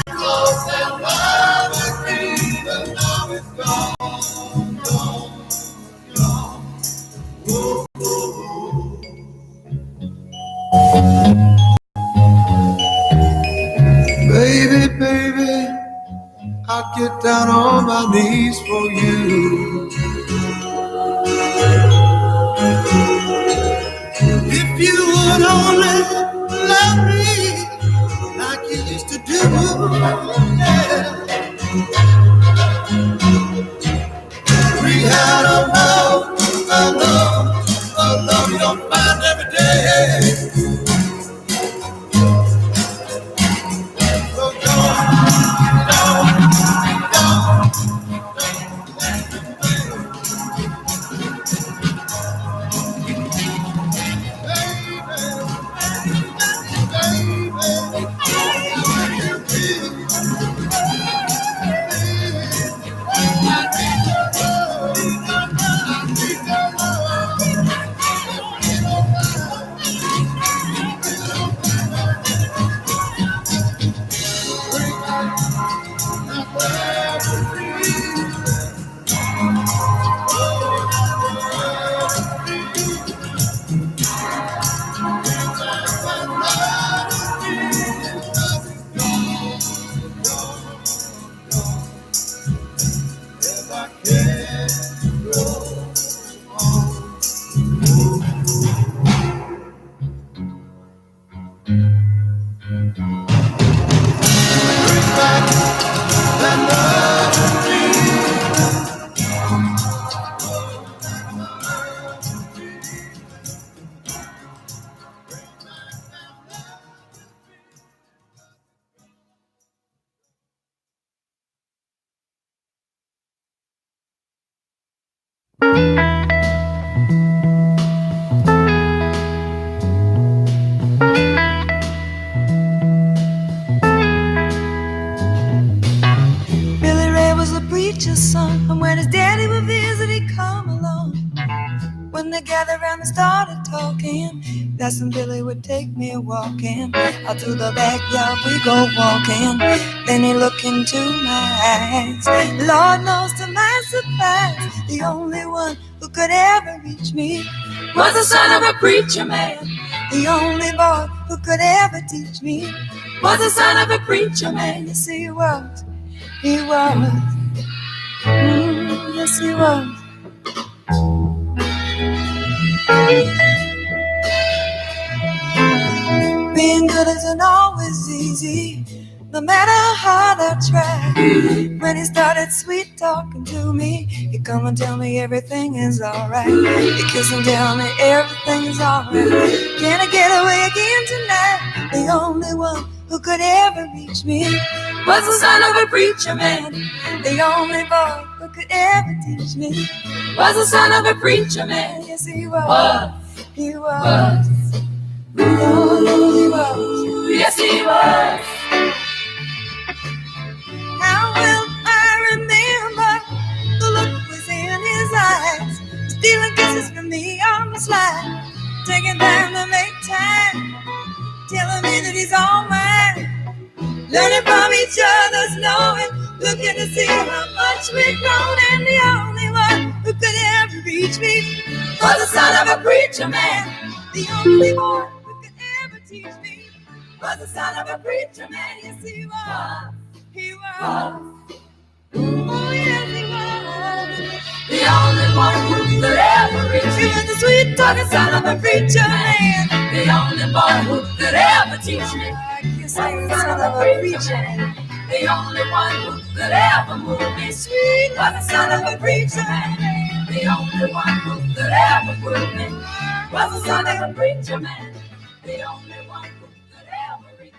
lost that love with me, but now it's gone, gone. Whoa, whoa, whoa. Baby, baby, I'll get down on my knees for you. If you would only love me like you used to do, yeah. We had a love you don't find every day. So don't, Billy Ray was a preacher's son, and when his daddy would visit, he'd come along. When they gathered around and started talking, that's when Billy would take me walking. Out through the backyard we go walking. Then he looked into my eyes. Lord knows to my surprise, the only one who could ever reach me was the son of a preacher man. The only boy who could ever teach me was the son of a preacher man. Yes, he was. He was. Yes, he was. Being good isn't always easy, no matter how hard I try. When he started sweet talking to me, he'd come and tell me everything is alright. He'd kiss and tell me everything is alright. Can I get away again tonight? The only one who could ever reach me was the son of a preacher man. The only boy who could ever teach me was the son of a preacher man. Yes, he was. He was. Oh, he was. Yes, he was. How will I remember the look was in his eyes, stealing kisses from me on the slide, taking time to make time, telling me that he's all mine, learning from each other's knowing, looking to see how much we've grown, and the only one who could ever reach me was the son of a preacher man. The only boy who could ever teach me was the son of a preacher man. Yes, he was. He was. Oh, yes, he was. The only one who could ever reach me was the sweet talking son of a preacher man. The only boy who could ever teach me was the son of a preacher man. The only one who could ever move me sweet was the son of a preacher man. The only one who could ever move me was the son of a preacher man. The only one who could ever reach me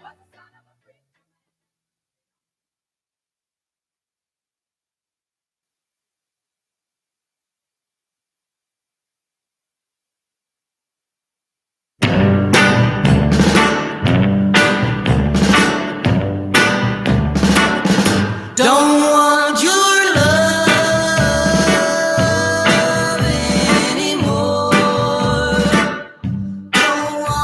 was the son of a preacher man. Don't want your love anymore. Don't want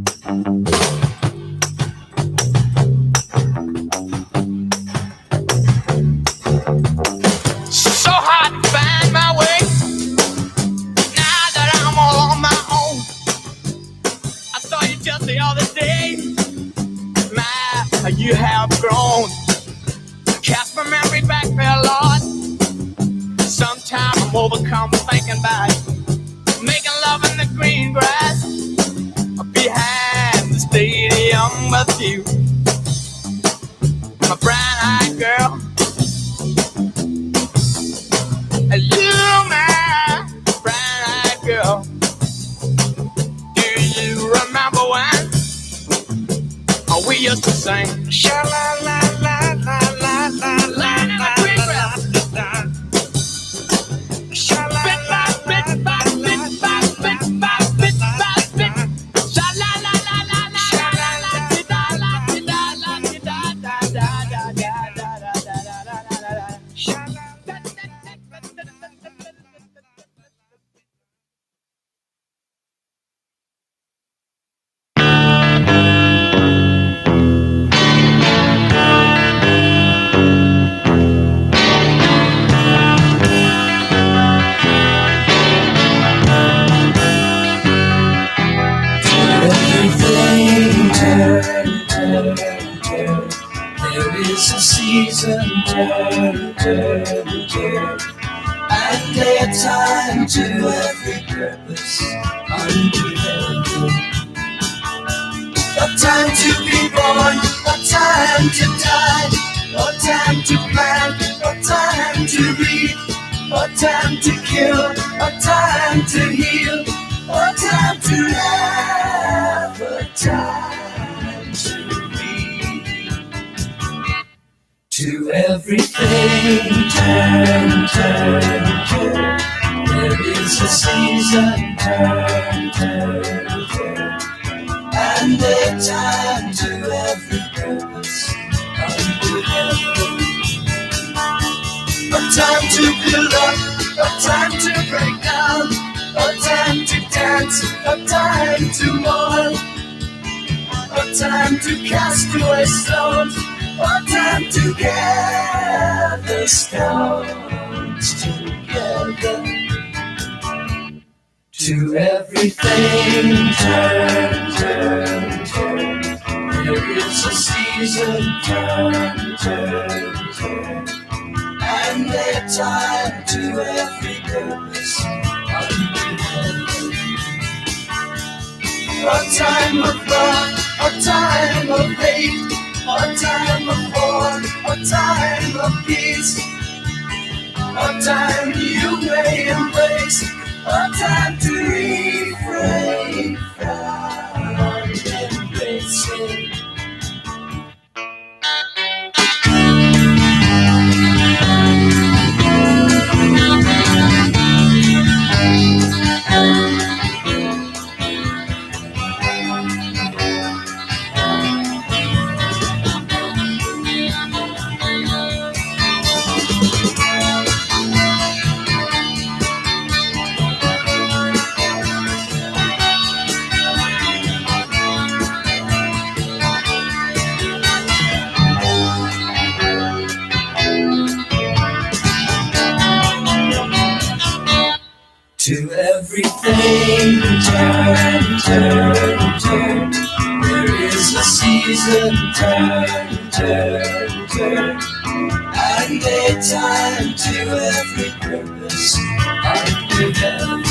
So hard to find my way now that I'm all on my own. I saw you just the other day. My, you have grown. Cast my memory back there, Lord. Sometimes I'm overcome thinking about making love in the green grass behind the stadium with you, my brown-eyed girl. You, my brown-eyed girl. Do you remember when we used to sing? Sha la la la la la la la la la. Sha la la la la la la la. Sha la la la la la. Sha la la la la la la da da da da da da da da da da. Sha la. There is a season, turn, turn, turn, and a time to every purpose under heaven. A time to be born, a time to die, a time to plant, a time to reap, a time to kill, a time to heal, a time to laugh, a time to be. To everything, turn, turn, turn. There is a season, turn, turn, turn, and a time to every purpose under heaven. A time to build up, a time to break down, a time to dance, a time to mourn, a time to cast away stones, a time to gather stones together. To everything, turn, turn, turn. There is a season, turn, turn, turn, and a time to every purpose under heaven. A time of love, a time of hate, a time of war, a time of peace, a time you may embrace, a time to refrain from embracing. To everything, turn, turn, turn. There is a season, turn, turn, turn, and a time to every purpose under heaven.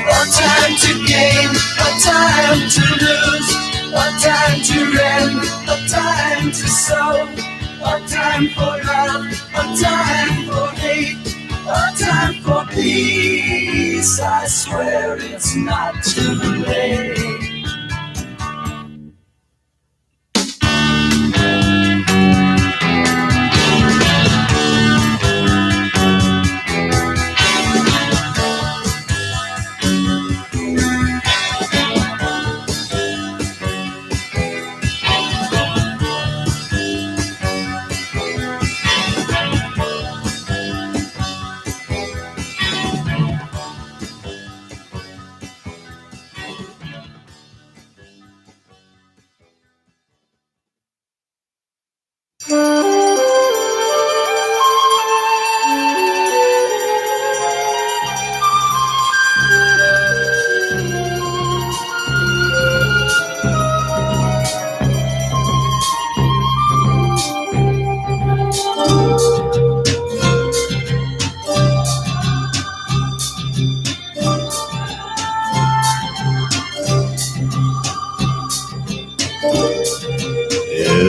A time to gain, a time to lose, a time to rend, a time to sow, a time for love, a time for hate, a time for peace. I swear it's not too late.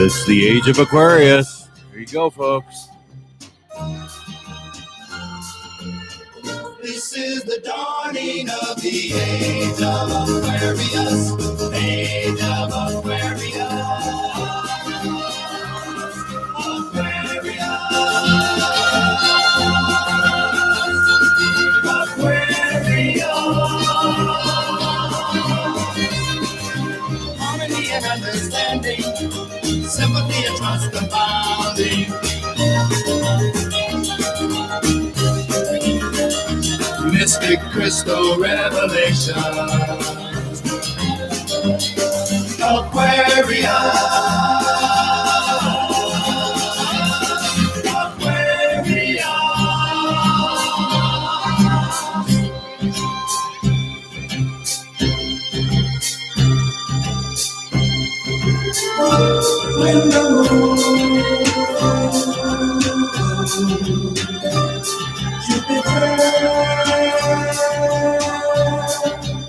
It's the age of Aquarius. Here you go, folks. This is the dawning of the age of Aquarius. Age of Aquarius. Harmony and understanding, sympathy and trust compounding. Mystic crystal revelation. when the moon Jupiter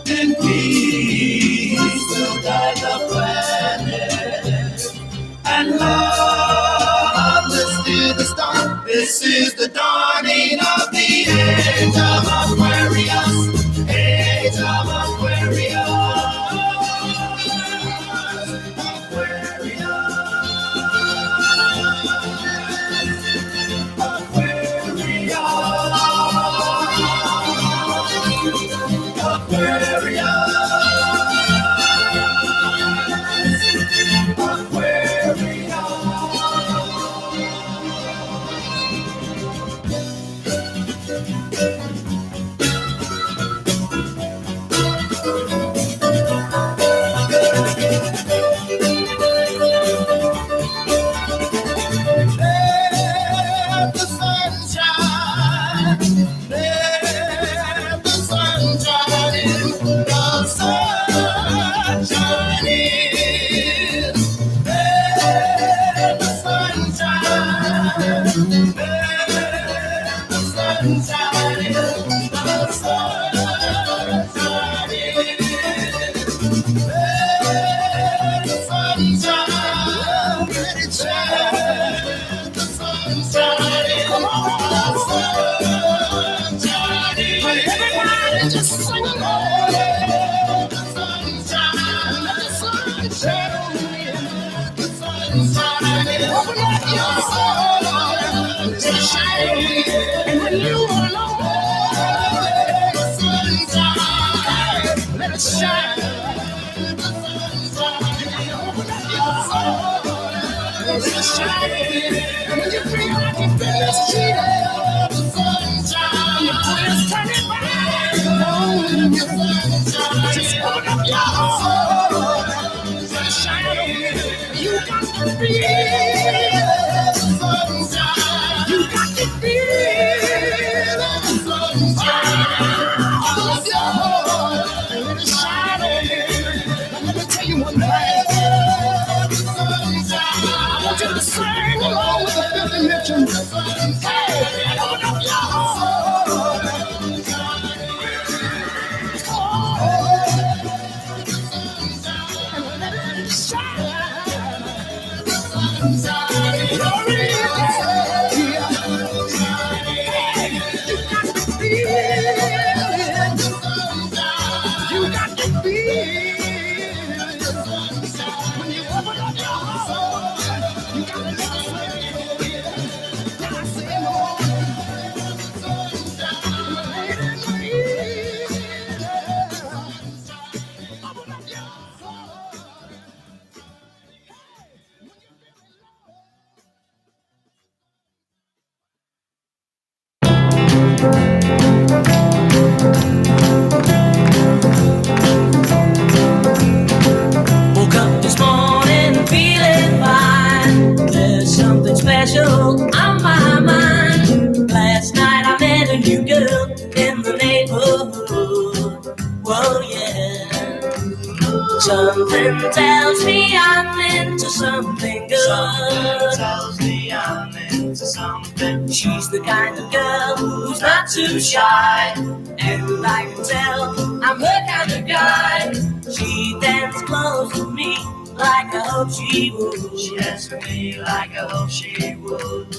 in peace will guide the planet and love is still the start. This is the dawning of the age of Aquarius, age of Aquarius, Something tells me I'm into something good. Something tells me I'm into something. She's the kind of girl who's not too shy, and I can tell I'm her kind of guy. She dances close to me like I hope she would. She asks me like I hope she would.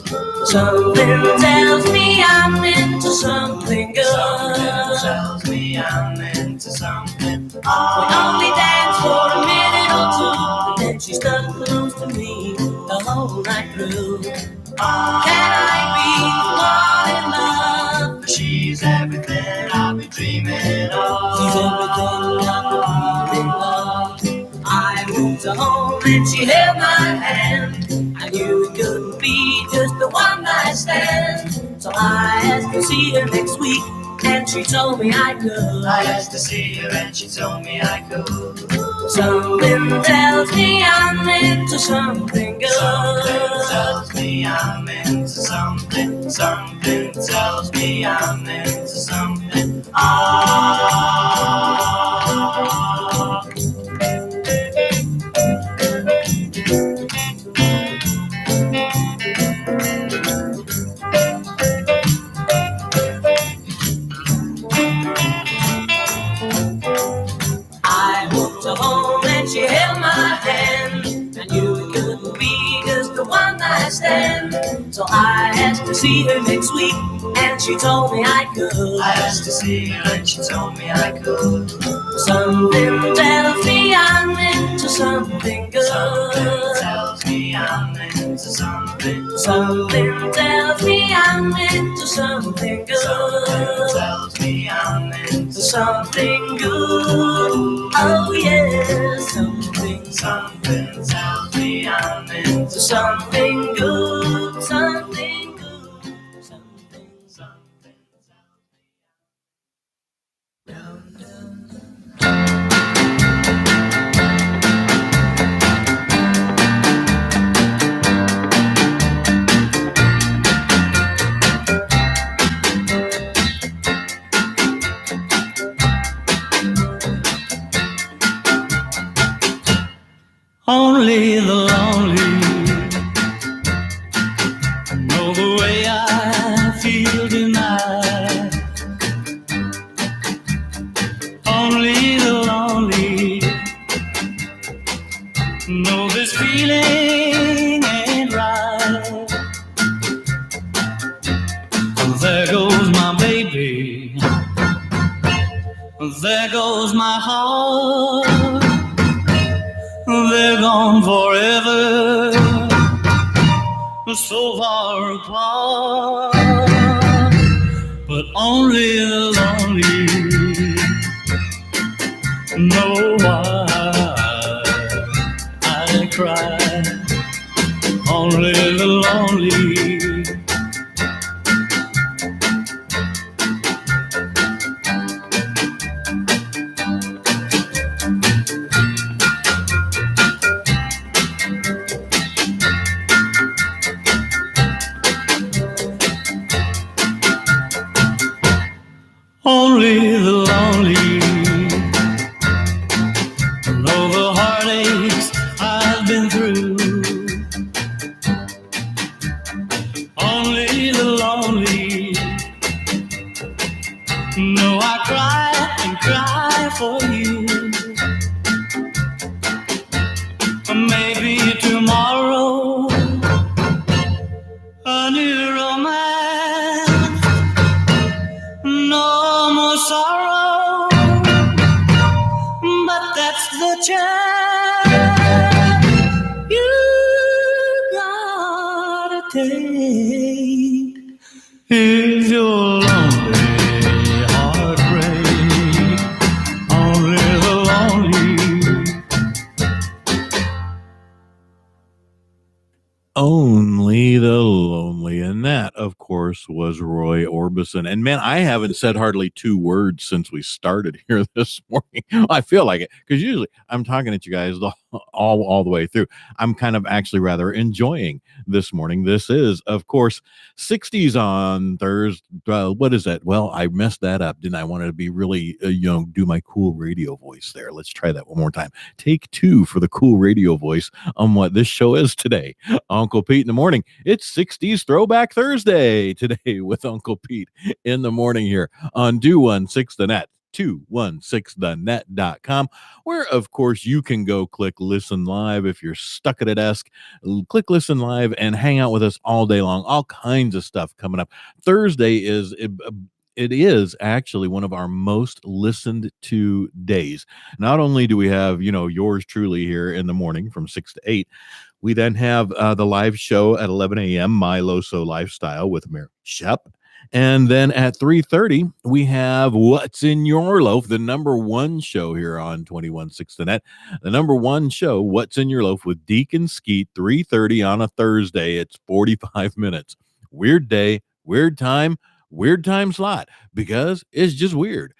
Something tells me I'm into something good. Something tells me I'm into something. We only dance for a minute or two, and then she stuck close to me the whole night through. Can I be the one in love? She's everything I've been dreaming of. She's everything I've been dreaming of. I moved her home and she held my hand. I knew it couldn't be just a one-night stand. So I asked to see her next week, and she told me I could. I asked to see her and she told me I could. Something tells me I'm into something good. Something tells me I'm into something. Something tells me I'm into something. one-night stand. So I asked to see her next week, and she told me I could. I asked to see her, and she told me I could. Something tells me I'm into something good. Something tells me I'm into something. Something tells me I'm into something good. Something tells me I'm into something good. Oh yes, something tells me I'm into something good. Something good. Something. Only the lonely know the way I feel tonight. Only the lonely know this feeling ain't right. There goes my baby. There goes my heart. They're gone forever, so far apart. But only the lonely know why I cry. Only the lonely. Only the lonely know the heartaches I've been through. Only the lonely know I cry and cry for you. Maybe tomorrow a new romance, no more sorrow, but that's the chance you gotta take if you're lonely, heartbreak. Only the lonely. Only the lonely. And that, of course, was Roy Orbison. And man, I haven't said hardly 2 words since we started here this morning. I feel like it because usually I'm talking at you guys all the way through. I'm kind of actually rather enjoying this morning. This is, of course, 60s on Thursday. What is that? Well, I messed that up, didn't I? I wanted to be really, do my cool radio voice there. Let's try that one more time. Take 2 for the cool radio voice on what this show is today. Uncle Pete in the morning. It's 60s Throwback Thursday today with Uncle Pete in the morning here on 216 The Net. 216thenet.com, where of course you can go click listen live if you're stuck at a desk. Click listen live and hang out with us all day long. All kinds of stuff coming up. Thursday is it is actually one of our most listened to days. Not only do we have yours truly here in the morning from 6 to 8, we then have the live show at 11 a.m. My Loso Lifestyle with Mary Shep. And then at 3:30, we have What's in Your Loaf, the number 1 show here on 216 The Net. The number 1 show, What's in Your Loaf with Deacon Skeet, 3:30 on a Thursday. It's 45 minutes. Weird day, weird time slot because it's just weird.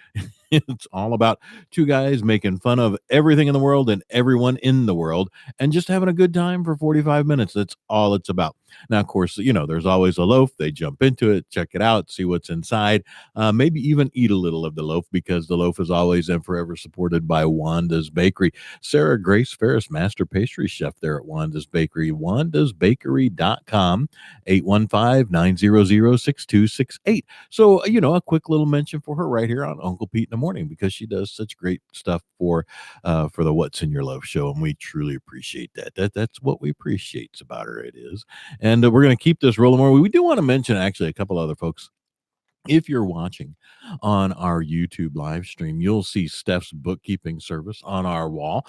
It's all about 2 guys making fun of everything in the world and everyone in the world and just having a good time for 45 minutes. That's all it's about. Now, of course, there's always a loaf. They jump into it, check it out, see what's inside, maybe even eat a little of the loaf because the loaf is always and forever supported by Wanda's Bakery. Sarah Grace Ferris, master pastry chef there at Wanda's Bakery, wandasbakery.com, 815-900-6268. So, a quick little mention for her right here on Uncle Pete in the the morning because she does such great stuff for the What's in Your Love show, and we truly appreciate that. That's what we appreciate about her. It is, and we're going to keep this rolling more. We do want to mention actually a couple other folks. If you're watching on our YouTube live stream, you'll see Steph's bookkeeping service on our wall.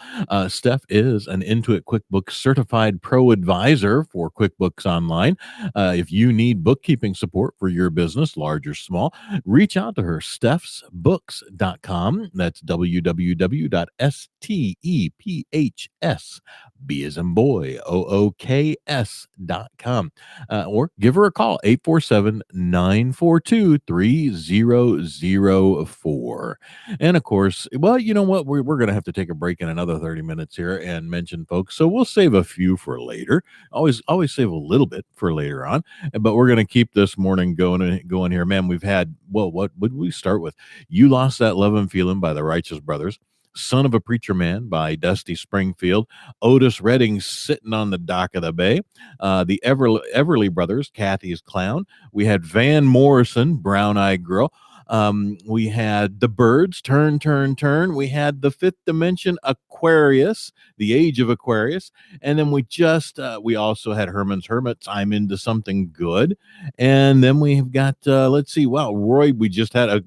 Steph is an Intuit QuickBooks certified pro advisor for QuickBooks Online. If you need bookkeeping support for your business, large or small, reach out to her, stephsbooks.com. That's www.stephs, B as in boy, OOKS.com. Or give her a call, 847-942-3004. And of course, well, you know what? We're going to have to take a break in another 30 minutes here and mention folks. So we'll save a few for later. Always save a little bit for later on. But we're going to keep this morning going here. Man, we've had, well, what would we start with? You Lost That Love and Feeling by the Righteous Brothers. Son of a Preacher Man by Dusty Springfield. Otis Redding, Sitting on the Dock of the Bay. The Everly Brothers, Kathy's Clown. We had Van Morrison, Brown Eyed Girl. We had The Byrds, Turn, Turn, Turn. We had The Fifth Dimension, Aquarius, The Age of Aquarius. And then we also had Herman's Hermits, I'm Into Something Good. And then we've got, let's see, wow, Roy, we just had Roy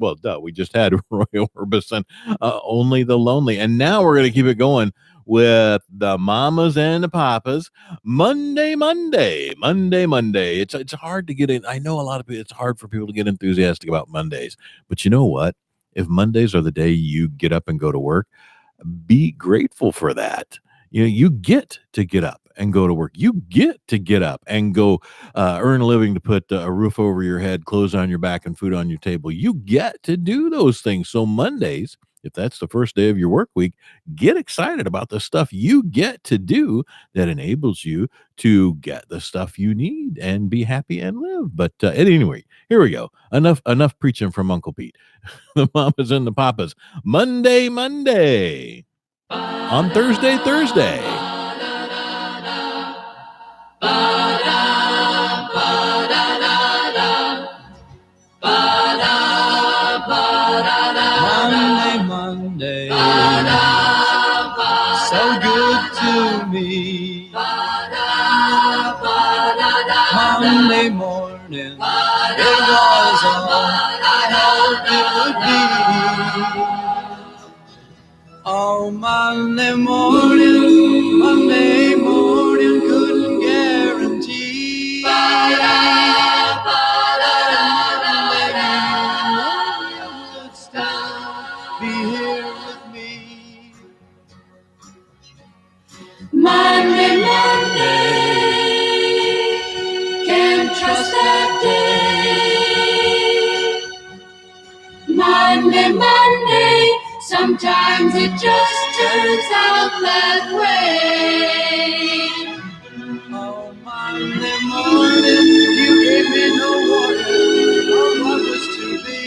Orbison, Only the Lonely. And now we're going to keep it going with the mamas and the papas. Monday. It's hard to get in. I know a lot of people, it's hard for people to get enthusiastic about Mondays, but you know what? If Mondays are the day you get up and go to work, be grateful for that. You know, you get to get up and go to work. You get to get up and go earn a living to put a roof over your head, clothes on your back, and food on your table. You get to do those things. So Mondays, if that's the first day of your work week, get excited about the stuff you get to do that enables you to get the stuff you need and be happy and live. But anyway, here we go. Enough preaching from Uncle Pete. The mamas and the papas. Monday. On Thursday. Monday, so good to me. Monday morning, it was all I hoped it would be. Oh, Monday morning, couldn't guarantee. Monday, can't trust that day. Monday, sometimes it just turns out that way. Oh, Monday morning, you gave me no warning of what was to be.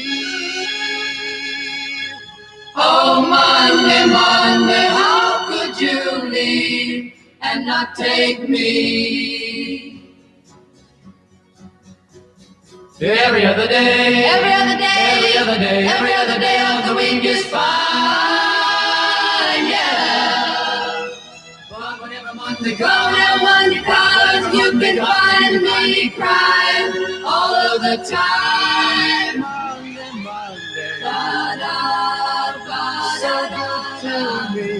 Oh, Monday, how could you leave and not take me? Every other day of the week is fine, yeah. But whenever Monday comes, you can find me crying all of the time. Monday, so good to me.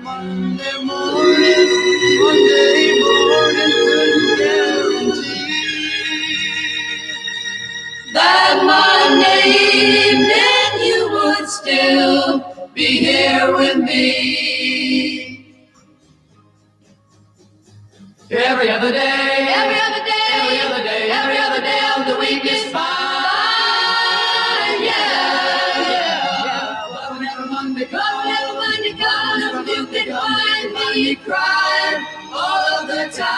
Monday morning, but Monday morning couldn't guarantee That Monday evening you would still be here with me. every other day of the week is fine, yeah. But whenever Monday comes, you can find me crying all of the time.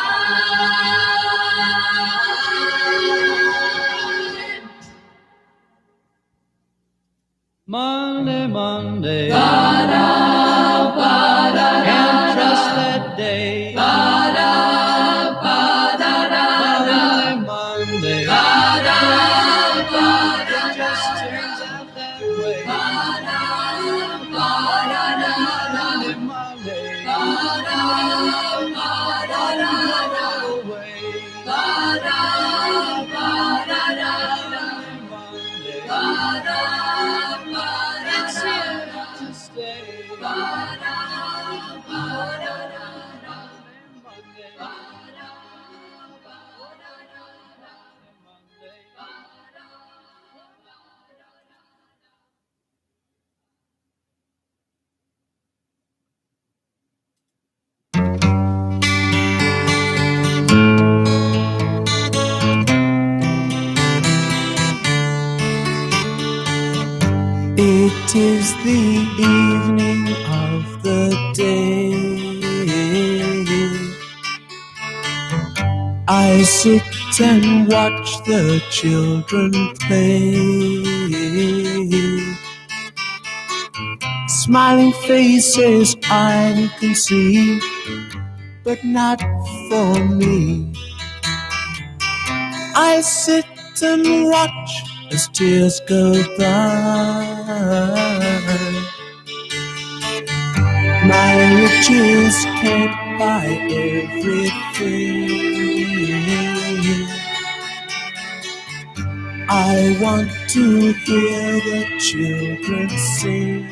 Monday, can't just turns out that way. It's here to stay. It is the evening of the day. I sit and watch the children play. Smiling faces I can see, but not for me. I sit and watch as tears go by. My riches can't buy everything. I want to hear the children sing.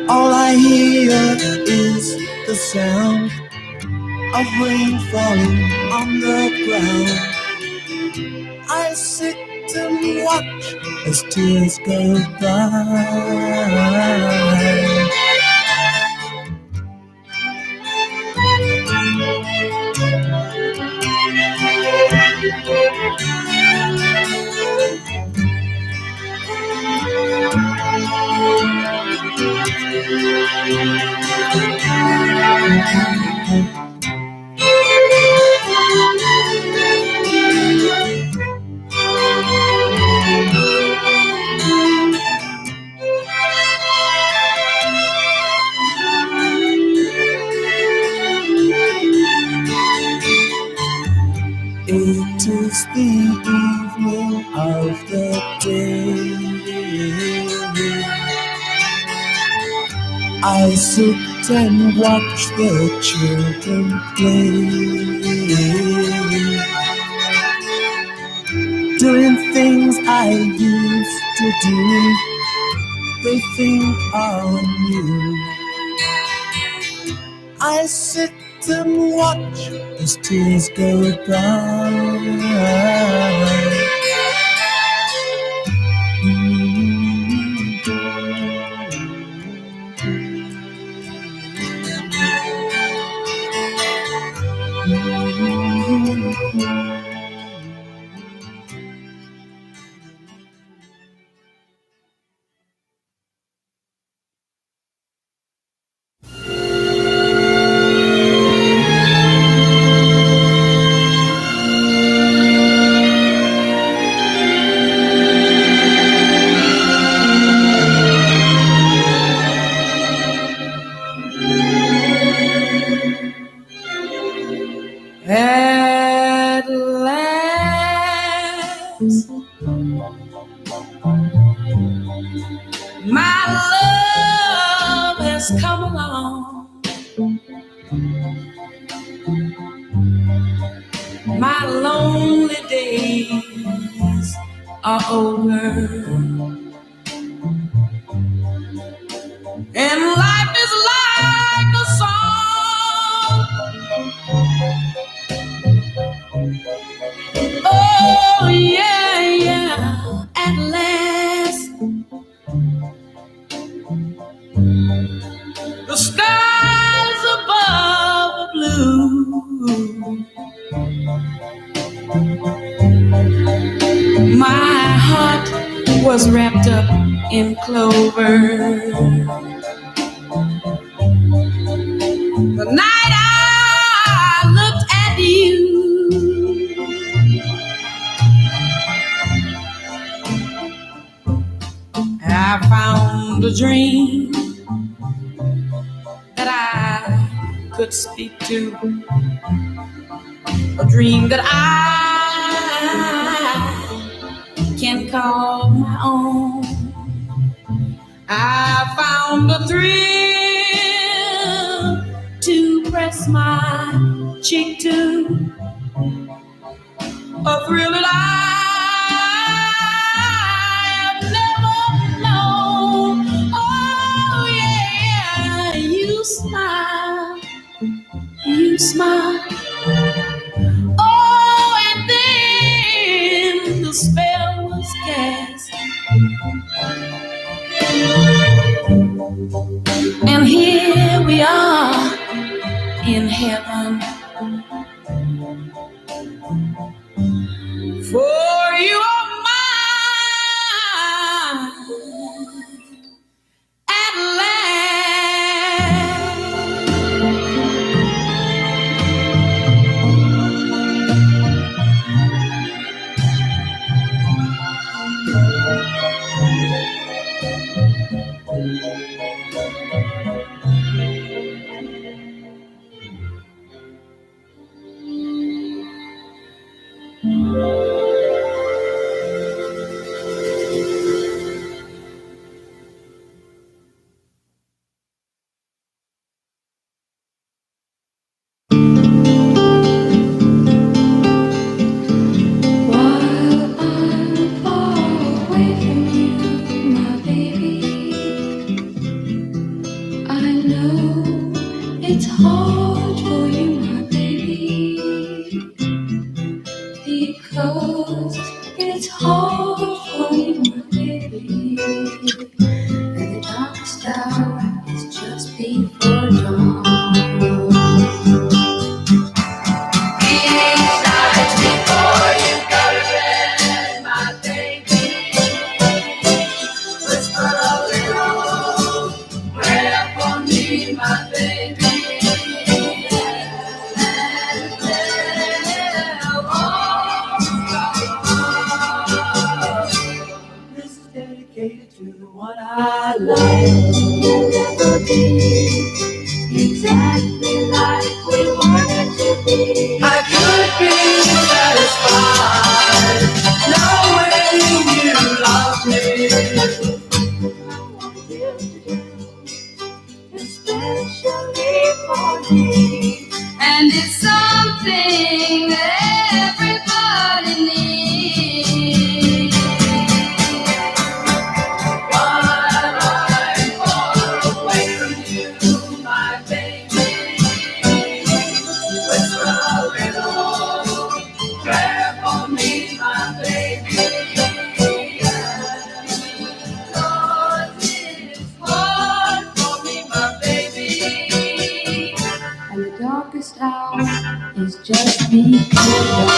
All I hear is the sound of rain falling on the ground. I sit and watch as tears go by. It is the evening of the day. I sit and watch the children play, doing things I used to do. They think are new. I sit and watch as tears go by. At last, my love has come along. My lonely days are over, and life is like a song. Oh yeah, yeah. At last, the skies above are blue. My heart was wrapped up in clover. The night I looked at you, I found a dream that I could speak to. a dream that I can call my own. I found a thrill to press my cheek to, a thrill that I have never known. Oh yeah, you smile, you smile. Oh, and then the spell was cast, and here we are in heaven. For you are mine at last. It's hard for you, my baby, because it's hard for you, my baby. And the darkest hour is just before dawn. Each night before you go to bed, my baby, whisper a little prayer for me, my baby. To the one I love, never be exactly like we wanted to be. I could be satisfied knowing you love me. I want you to do, especially for me, and it's something that everybody needs. Darkest hour is just before.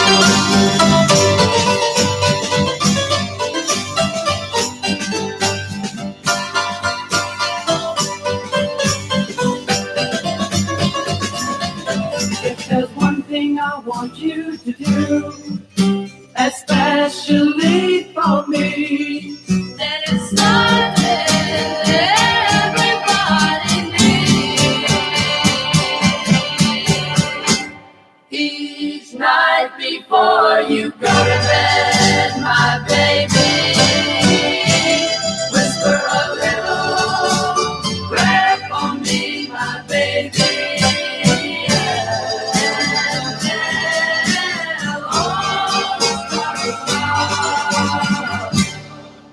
If there's one thing I want you to do, especially for me, then it's something everybody needs. Each night before you go to bed, my baby, whisper a little prayer for me, my baby.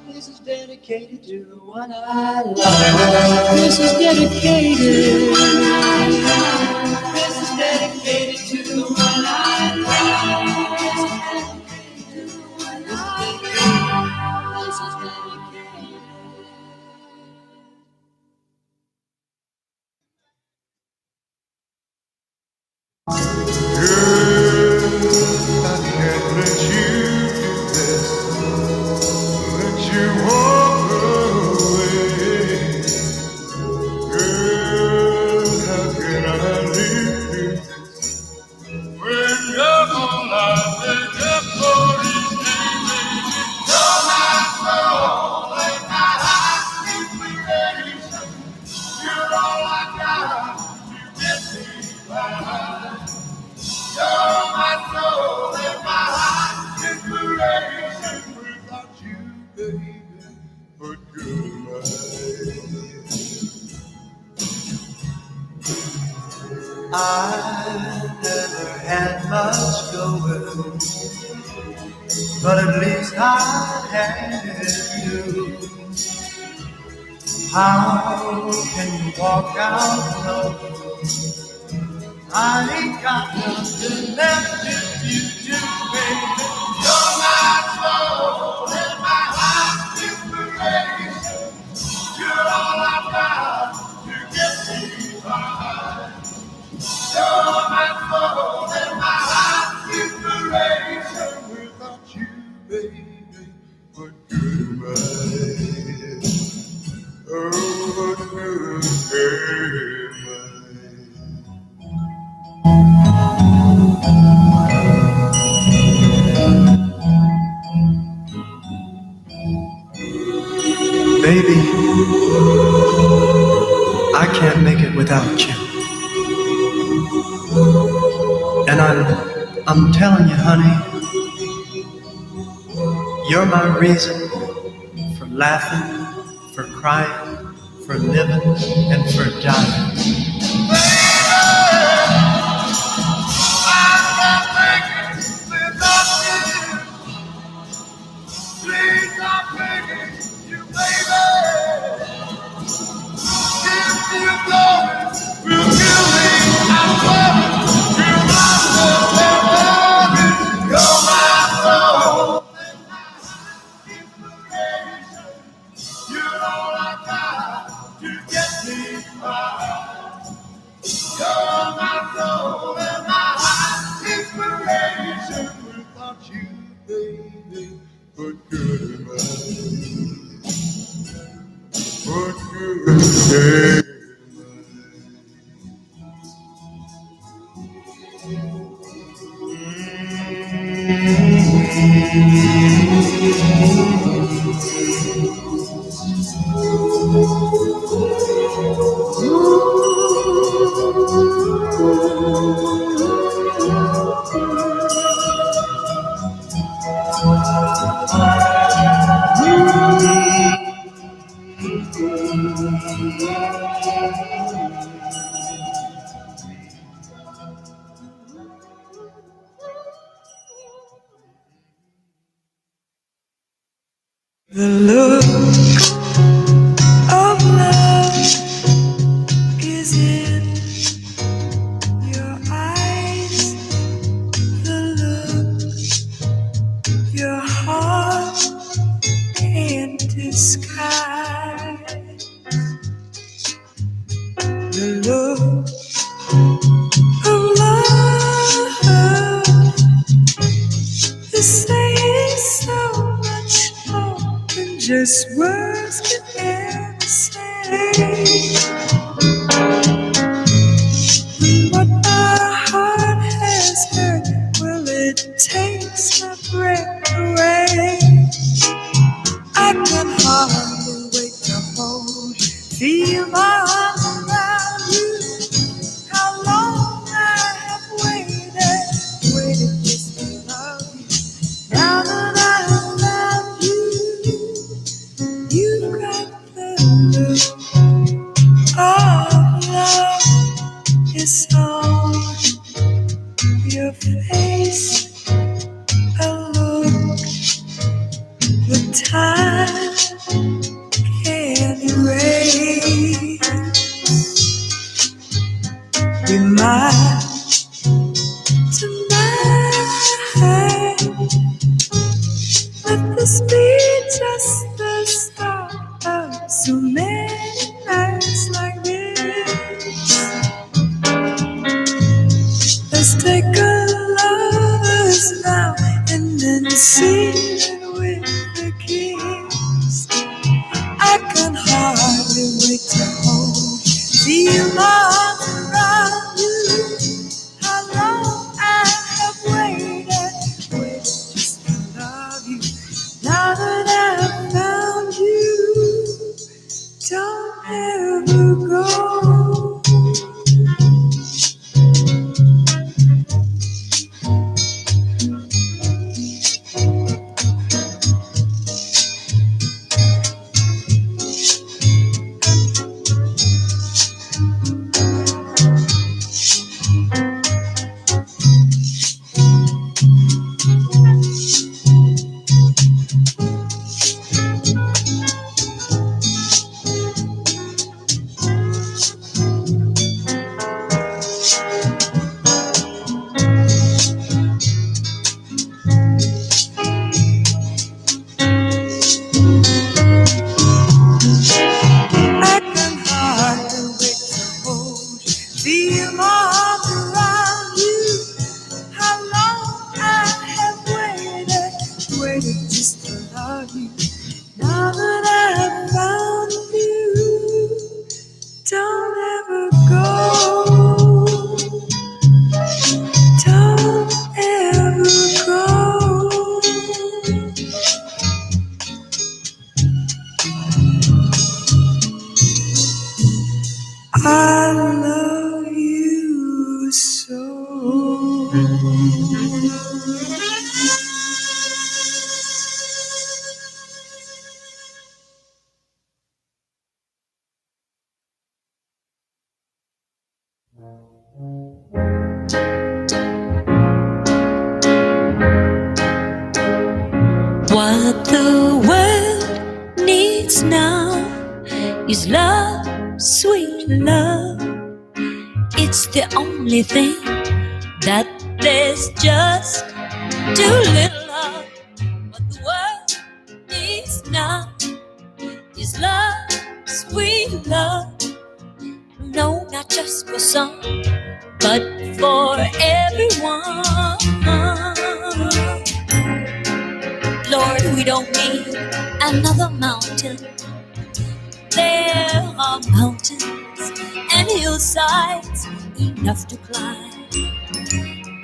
This is dedicated to the one I love. This is dedicated. This is dedicated to the one I love. This is dedicated. Girl, I can't let you do this. Let you walk away. Girl, how over, but at least I had you. How can you walk out alone? I ain't got nothing left if you do, baby. You're my soul and my heart's inspiration. You're all I've got to get me by. You're my soul and my heart's inspiration. Without you, baby, what good am I? Oh, what good am I? Baby, I can't make it without you. And I'm telling you, honey, you're my reason for laughing, for crying, for living, and for dying. The look of love is in your eyes. The look your heart can't disguise. The look of love is saying so much more than just words can ever say. What my heart has heard, well, it takes my breath away. I can hardly wait to hold, feel my arms around you. How long I have waited just to love you. Now that I love you, you've got the look of love. It's on your face, a look the time can't erase. Be mine tonight. Let this be just the start of so many nights like this. Let's take a lover's vow and then seal it with a kiss. is love, sweet love. It's the only thing that there's just too little of. What the world needs now is love, sweet love. No, not just for some, but for everyone. Lord, we don't need another mountain. There are mountains and hillsides enough to climb.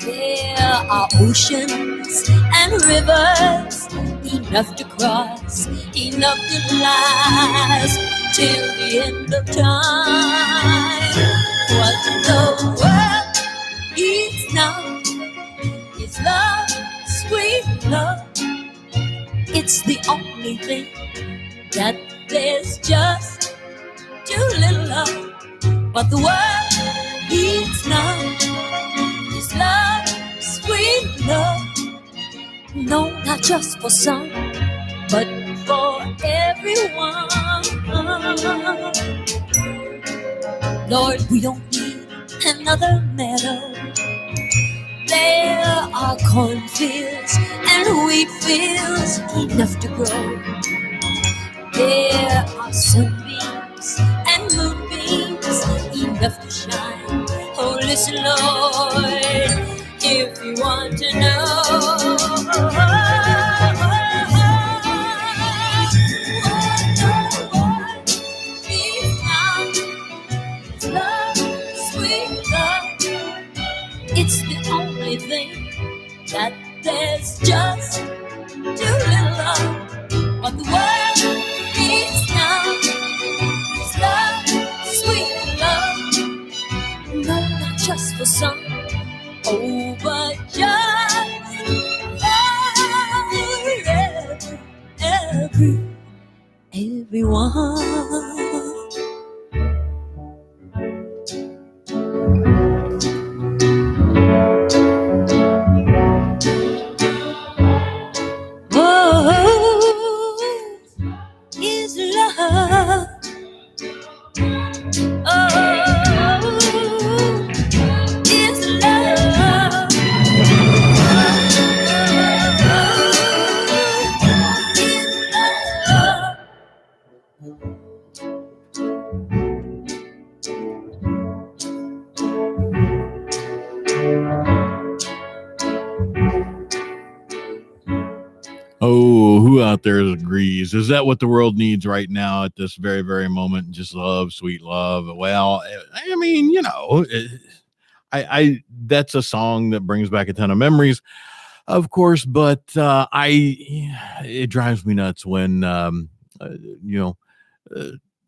There are oceans and rivers enough to cross, enough to last till the end of time. What the world needs now is love, sweet love. It's the only thing that there's just too little of. What the world needs now is love, sweet love. No, not just for some, but for everyone. Lord, we don't need another meadow. There are cornfields and wheat fields enough to grow. There are sunbeams and moonbeams enough to shine. Oh, listen, Lord, if you want to know what needs now is love, sweet love. It's the only thing that there's just too little of. What the world needs now is love, sweet love. No, not just for some, oh, but just for everyone. Oh, who out there agrees? Is that what the world needs right now at this very, very moment? Just love, sweet love. Well, I mean, you know, I that's a song that brings back a ton of memories, of course. But it drives me nuts when you know.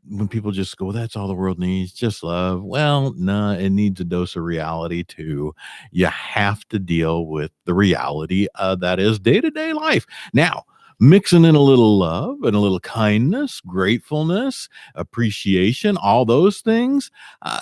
When people just go, that's all the world needs, just love. Well, no, it needs a dose of reality too. You have to deal with the reality that is day-to-day life. Now, mixing in a little love and a little kindness, gratefulness, appreciation, all those things,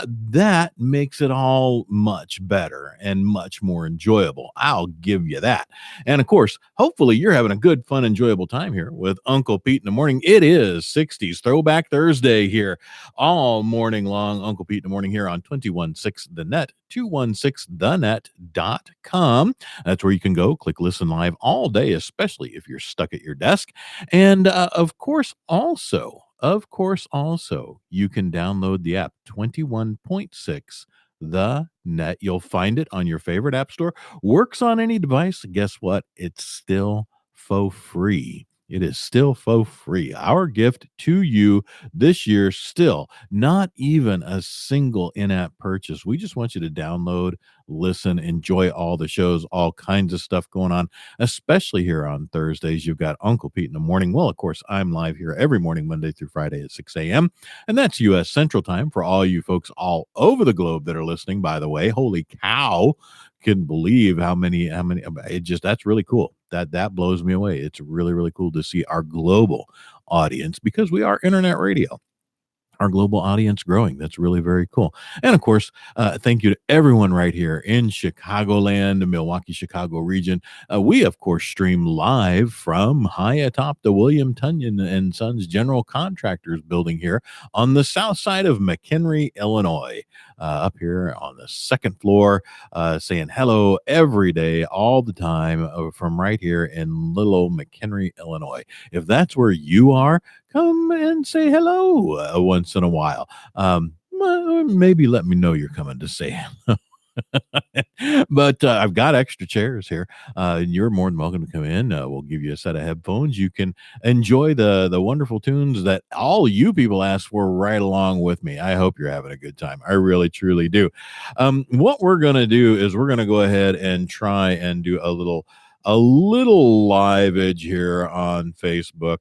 that makes it all much better and much more enjoyable. I'll give you that. And of course, hopefully you're having a good, fun, enjoyable time here with Uncle Pete in the morning. It is 60s Throwback Thursday here all morning long. Uncle Pete in the morning here on 216 The Net, 216thenet.com. That's where you can go click listen live all day, especially if you're stuck at your desk. And of course, also, you can download the app 21.6 The Net. You'll find it on your favorite app store. Works on any device. Guess what? It's still for free. It is still for free. Our gift to you this year, still not even a single in-app purchase. We just want you to download, listen, enjoy all the shows, all kinds of stuff going on, especially here on Thursdays. You've got Uncle Pete in the morning. Well, of course, I'm live here every morning, Monday through Friday at 6 a.m. And that's U.S. Central Time for all you folks all over the globe that are listening, by the way. Holy cow. Couldn't believe how many it just, that's really cool. That blows me away. It's really, really cool to see our global audience because we are internet radio. our global audience growing. That's really very cool. And of course, thank you to everyone right here in Chicagoland, the Milwaukee, Chicago region. We, of course, stream live from high atop the William Tunyon and Sons General Contractors building here on the south side of McHenry, Illinois. Up here on the second floor, saying hello every day, all the time, from right here in little old McHenry, Illinois. If that's where you are, come and say hello once in a while. Maybe let me know you're coming to say hello. But I've got extra chairs here. You're more than welcome to come in. We'll give you a set of headphones. You can enjoy the wonderful tunes that all you people asked for right along with me. I hope you're having a good time. I really, truly do. What we're going to do is we're going to go ahead and try and do a little live-age here on Facebook.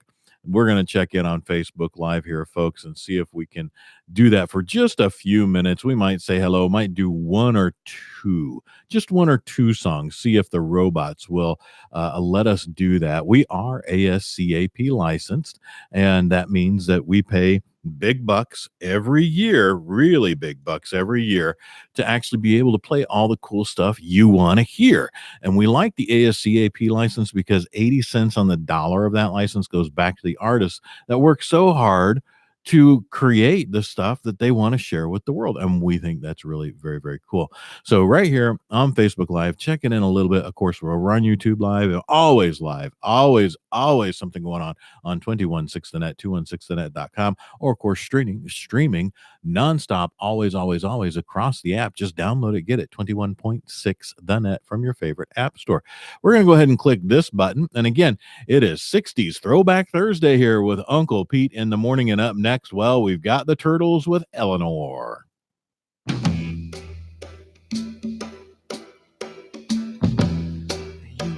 We're going to check in on Facebook Live here, folks, and see if we can do that for just a few minutes. We might say hello, might do just one or two songs, see if the robots will let us do that. We are ASCAP licensed, and that means that we pay big bucks every year, really big bucks every year, to actually be able to play all the cool stuff you want to hear. And we like the ASCAP license because 80 cents on the dollar of that license goes back to the artists that work so hard to create the stuff that they want to share with the world. And we think that's really very, very cool. So right here on Facebook Live, checking in a little bit. Of course, we're on YouTube Live, always something going on 216thenet, 216thenet.com, or of course, streaming nonstop, always across the app. Just download it, get it, 21.6 The Net from your favorite app store. We're going to go ahead and click this button. And again, it is 60s Throwback Thursday here with Uncle Pete in the morning. And up next, well, we've got the Turtles with Eleanor. You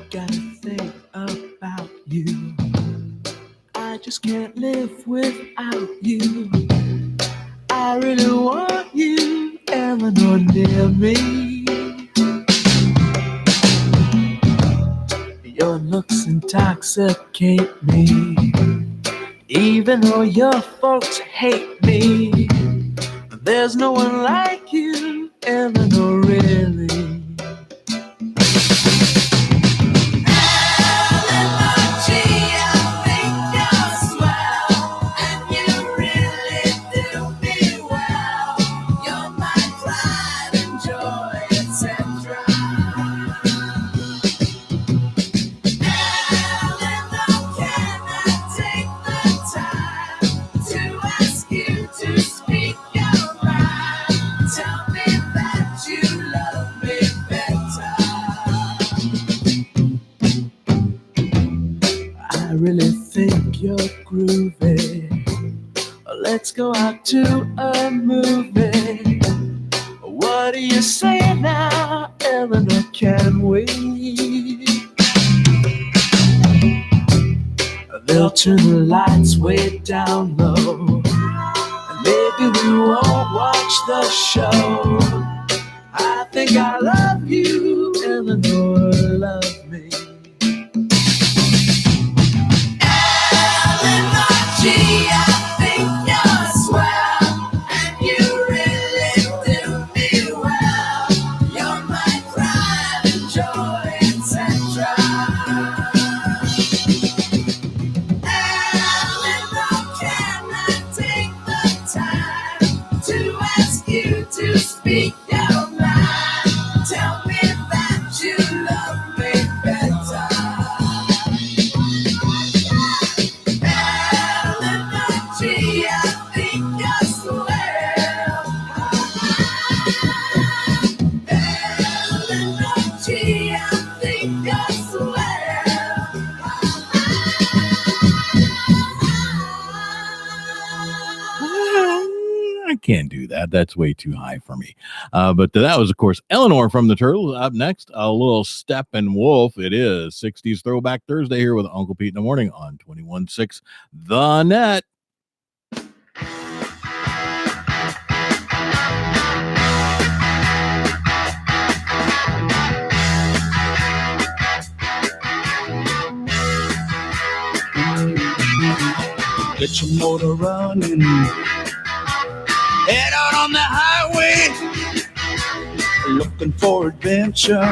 gotta think about you. I just can't live without you. I really want you, Eleanor, near me. Your looks intoxicate me, even though your folks hate me. There's no one like you, Eleanor, really. I really think you're groovy. Let's go out to a movie. What do you say now, Eleanor? Can we? They'll turn the lights way down low, and maybe we won't watch the show. I think I love you, Eleanor, love me. I think you're swell, and you really do me well. You're my pride and joy, etc. Eleanor, can I take the time to ask you to speak your mind? Tell me that you love me better. I think you're swell. Eleanor G, I think you're swell. I can't do that. That's way too high for me. But that was, of course, Eleanor from the Turtles. Up next, a little Steppenwolf. It is 60s Throwback Thursday here with Uncle Pete in the morning on 21.6 The Net. Get your motor running, looking for adventure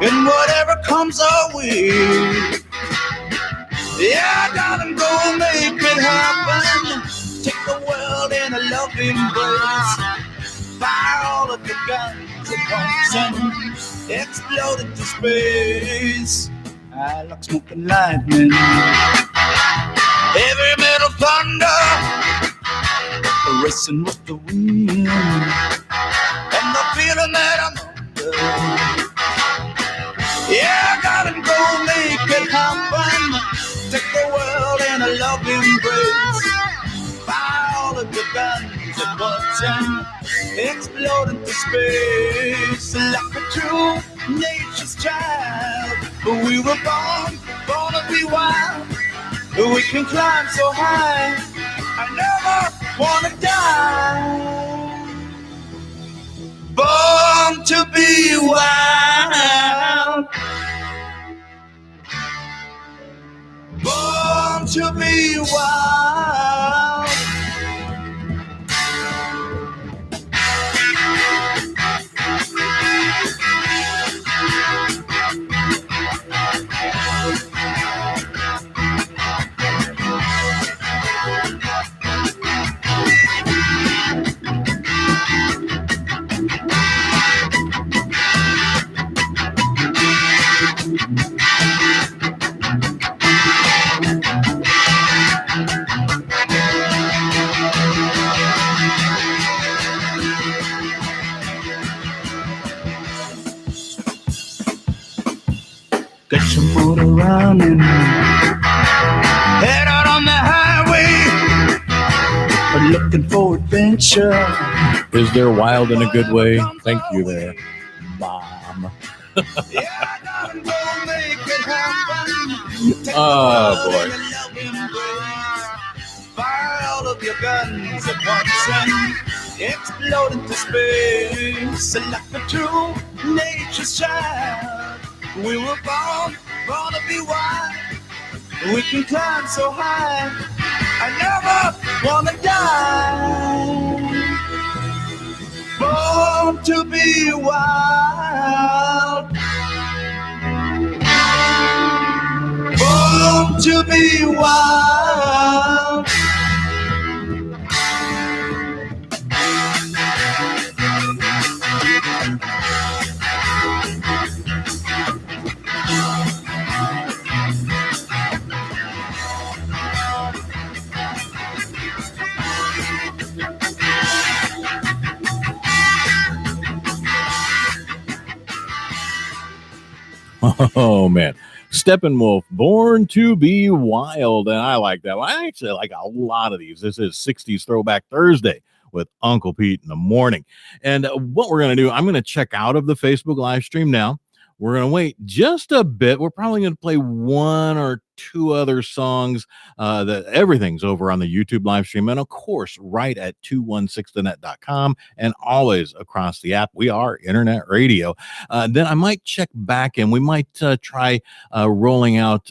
in whatever comes our way. Yeah, I gotta go make it happen. Take the world in a loving embrace. Fire all of your guns at once and explode into space. I like smoking lightning, heavy metal thunder, racing with the wind, and the feeling that I'm under. Yeah, I gotta go make it happen. Take the world in a loving embrace. Fire all of your guns at once and explode into space. Like a true nature's child, we were born to be wild. We can climb so high, I never wanna die. Born to be wild. Born to be wild. Get your motor running, head out on the highway, looking for adventure. Is there wild in a good way? Thank you there, Mom. Oh, boy. Fire all of your guns at once and explode into space. Like a true nature's child, we were born to be wild. We can climb so high, I never wanna die. Born to be wild. Born to be wild. Oh man, Steppenwolf, Born to be Wild, and I like that one. I actually like a lot of these. This is 60s Throwback Thursday with Uncle Pete in the morning. And what we're going to do, I'm going to check out of the Facebook live stream now. We're going to wait just a bit. We're probably going to play one or two other songs. That everything's over on the YouTube live stream. And of course, right at 216thenet.com and always across the app. We are internet radio. Then I might check back and we might try rolling out,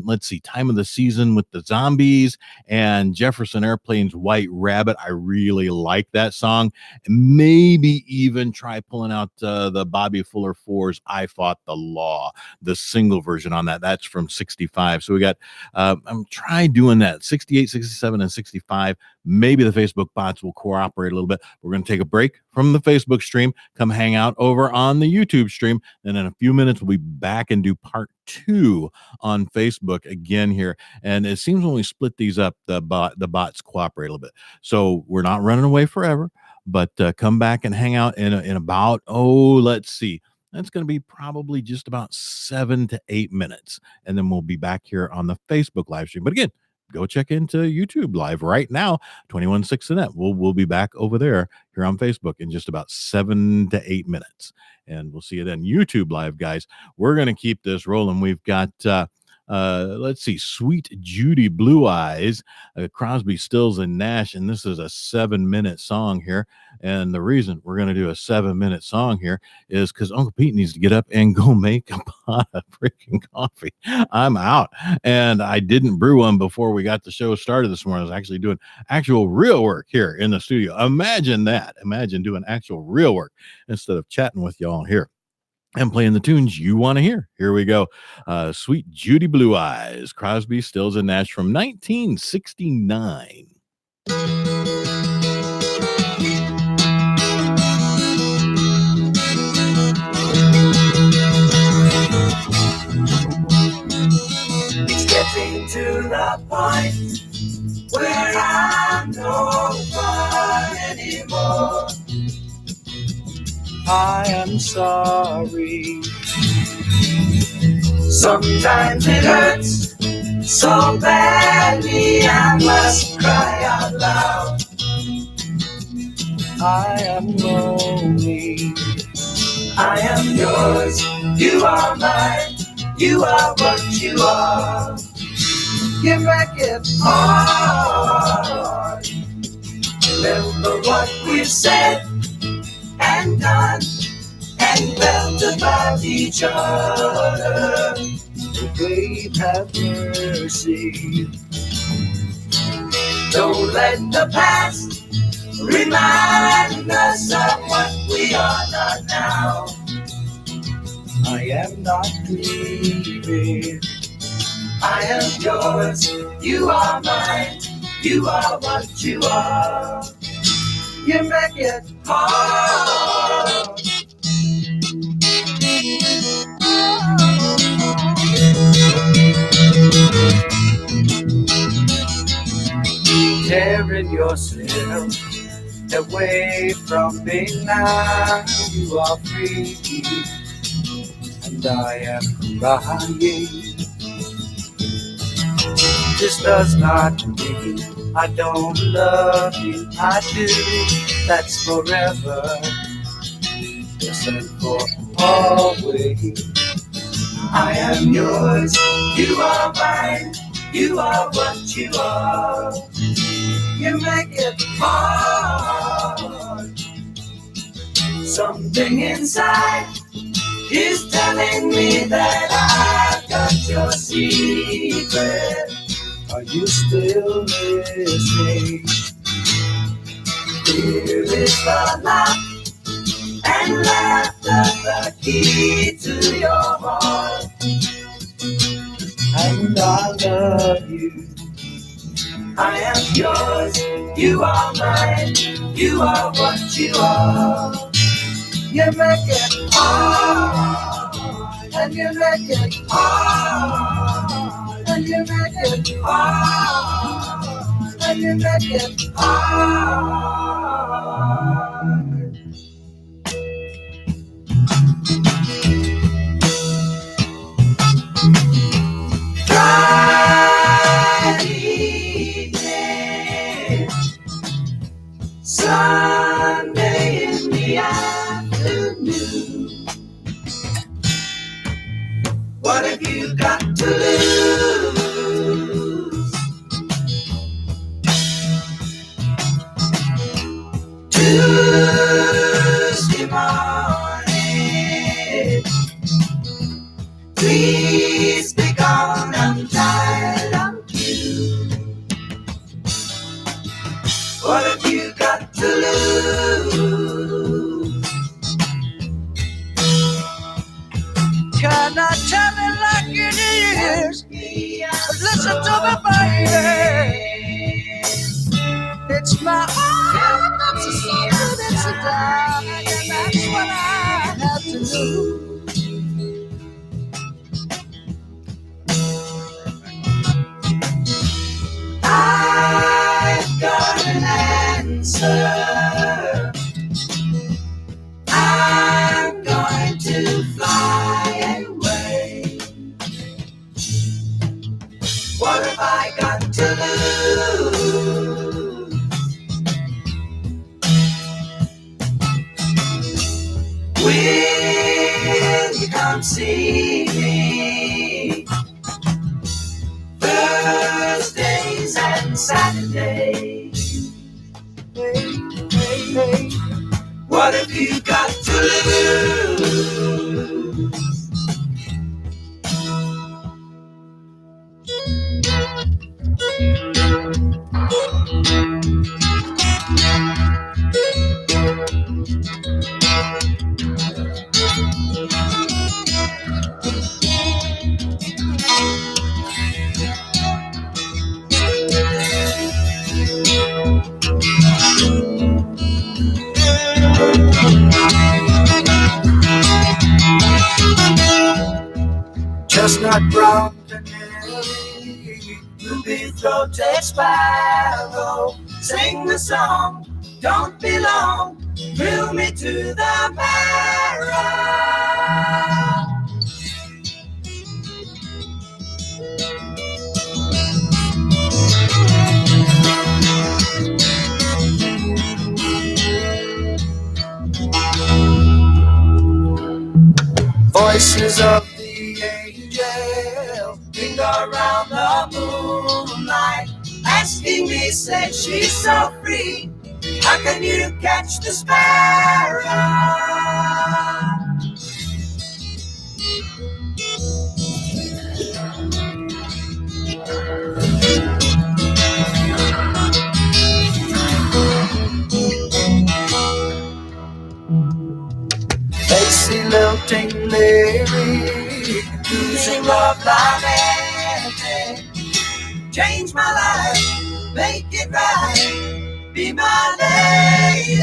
let's see, Time of the Season with the Zombies and Jefferson Airplane's White Rabbit. I really like that song. Maybe even try pulling out the Bobby Fuller 4's I Fought the Law, the single version on that. That's from 65. So we got, I'm trying doing that 68, 67, and 65. Maybe the Facebook bots will cooperate a little bit. We're going to take a break from the Facebook stream, come hang out over on the YouTube stream. And in a few minutes, we'll be back and do part 2 on Facebook again here. And it seems when we split these up, the bots cooperate a little bit. So we're not running away forever, but come back and hang out in about, let's see. That's going to be probably just about 7 to 8 minutes. And then we'll be back here on the Facebook live stream. But again, go check into YouTube live right now, 216 the net. We'll be back over there here on Facebook in just about 7 to 8 minutes. And we'll see you then. YouTube live, guys. We're going to keep this rolling. We've got Let's see, Sweet Judy Blue Eyes, Crosby, Stills, and Nash. And this is a 7-minute song here. And the reason we're going to do a 7-minute song here is because Uncle Pete needs to get up and go make a pot of freaking coffee. I'm out. And I didn't brew one before we got the show started this morning. I was actually doing actual real work here in the studio. Imagine that. Imagine doing actual real work instead of chatting with y'all here and playing the tunes you want to hear. Here we go. Sweet Judy Blue Eyes, Crosby, Stills, and Nash from 1969. It's getting to the point where I'm no fun anymore. I am sorry. Sometimes it hurts so badly I must cry out loud. I am lonely. I am yours. You are mine. You are what you are. You make it hard. Remember what we've said and done and felt about each other. Babe, have mercy. Don't let the past remind us of what we are not now. I am not grieving. I am yours. You are mine. You are what you are. You make it hard. Tearing yourself away from me now. You are free and I am crying. This does not mean I don't love you. I do. That's forever. Yes, and for always. I am yours. You are mine. You are what you are. You make it hard. Something inside is telling me that I've got your secret. Are you still listening? Here is the lock and laughter, the key to your heart. And I love you. I am yours. You are mine. You are what you are. You make it hard. And you make it hard. And you make it hard. And you make it hard. Friday, Sunday in the afternoon. What have you got to lose? Tuesday morning, please be gone. I'm tired, I'm through. What have you got to lose? Can I tell it like it is? Listen to me, baby. It's my heart that's a something, it's a doubt, and that's what I have to do. I've got an answer. I'm going to fly away. What have I got to lose? Will you come see me? chestnut brown canary, ruby-throated sparrow, sing the song, don't be long, thrill me to the marrow. Voices of the angel linger around the moonlight, asking me, say she's so free, how can you catch the sparrow? Lacy lilting Larry, losing love lamenting, change my life, make it right, be my lady.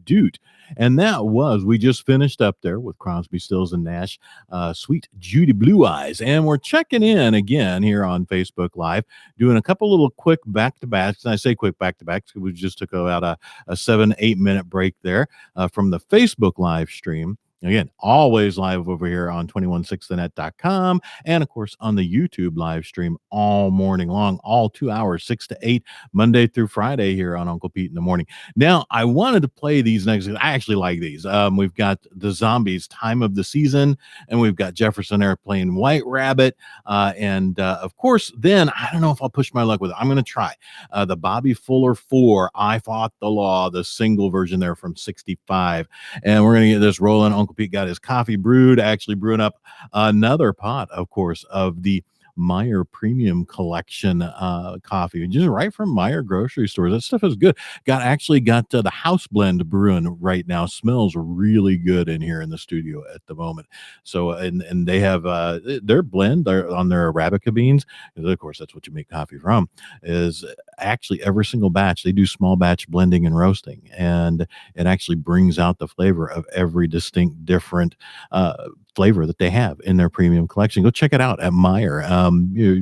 Doot. And that was, we just finished up there with Crosby, Stills and Nash, Sweet Judy Blue Eyes. And we're checking in again here on Facebook Live, doing a couple little quick back-to-backs. And I say quick back-to-backs because we just took about a 7-8 minute break there from the Facebook live stream. Again, always live over here on 216thenet.com and, of course, on the YouTube live stream all morning long, all 2 hours, 6 to 8, Monday through Friday here on Uncle Pete in the Morning. Now, I wanted to play these next. I actually like these. We've got the Zombies, Time of the Season, and we've got Jefferson Airplane, White Rabbit. Of course, then, I don't know if I'll push my luck with it. I'm going to try the Bobby Fuller 4, I Fought the Law, the single version there from 65. And we're going to get this rolling. Uncle Pete got his coffee brewed, actually brewing up another pot, of course, of the Meyer Premium Collection coffee, just right from Meyer grocery stores. That stuff is good. Got the house blend brewing right now. Smells really good in here in the studio at the moment. So and they have their blend on their Arabica beans, because of course that's what you make coffee from, is actually every single batch they do small batch blending and roasting, and it actually brings out the flavor of every distinct different flavor that they have in their premium collection. Go check it out at Meyer,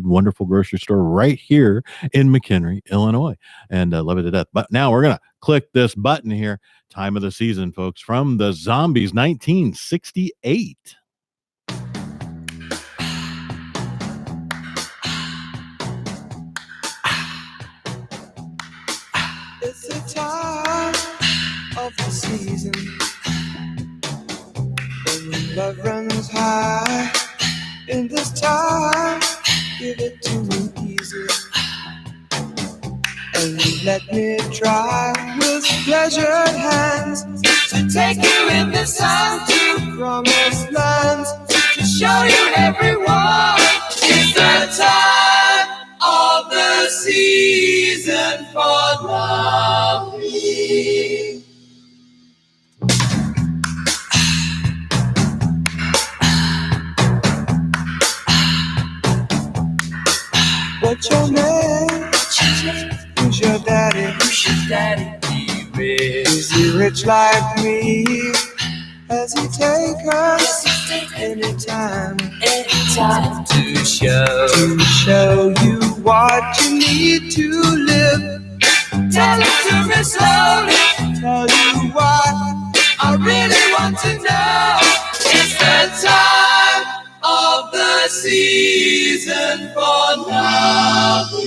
wonderful grocery store right here in McHenry, Illinois, and love it to death. But now we're gonna click this button here. Time of the Season, folks, from the Zombies, 1968. It's the time of the season when love runs high. In this time, give it to me easy, and let me try with pleasured hands to take you in the sun to promised lands, to show you everyone. It's the time of the season for loving. What's your name? Who's your daddy? He rich? Is he rich like me? Has he take us anytime to show you what you need to live? Tell it to me slowly. Tell you what season for loving.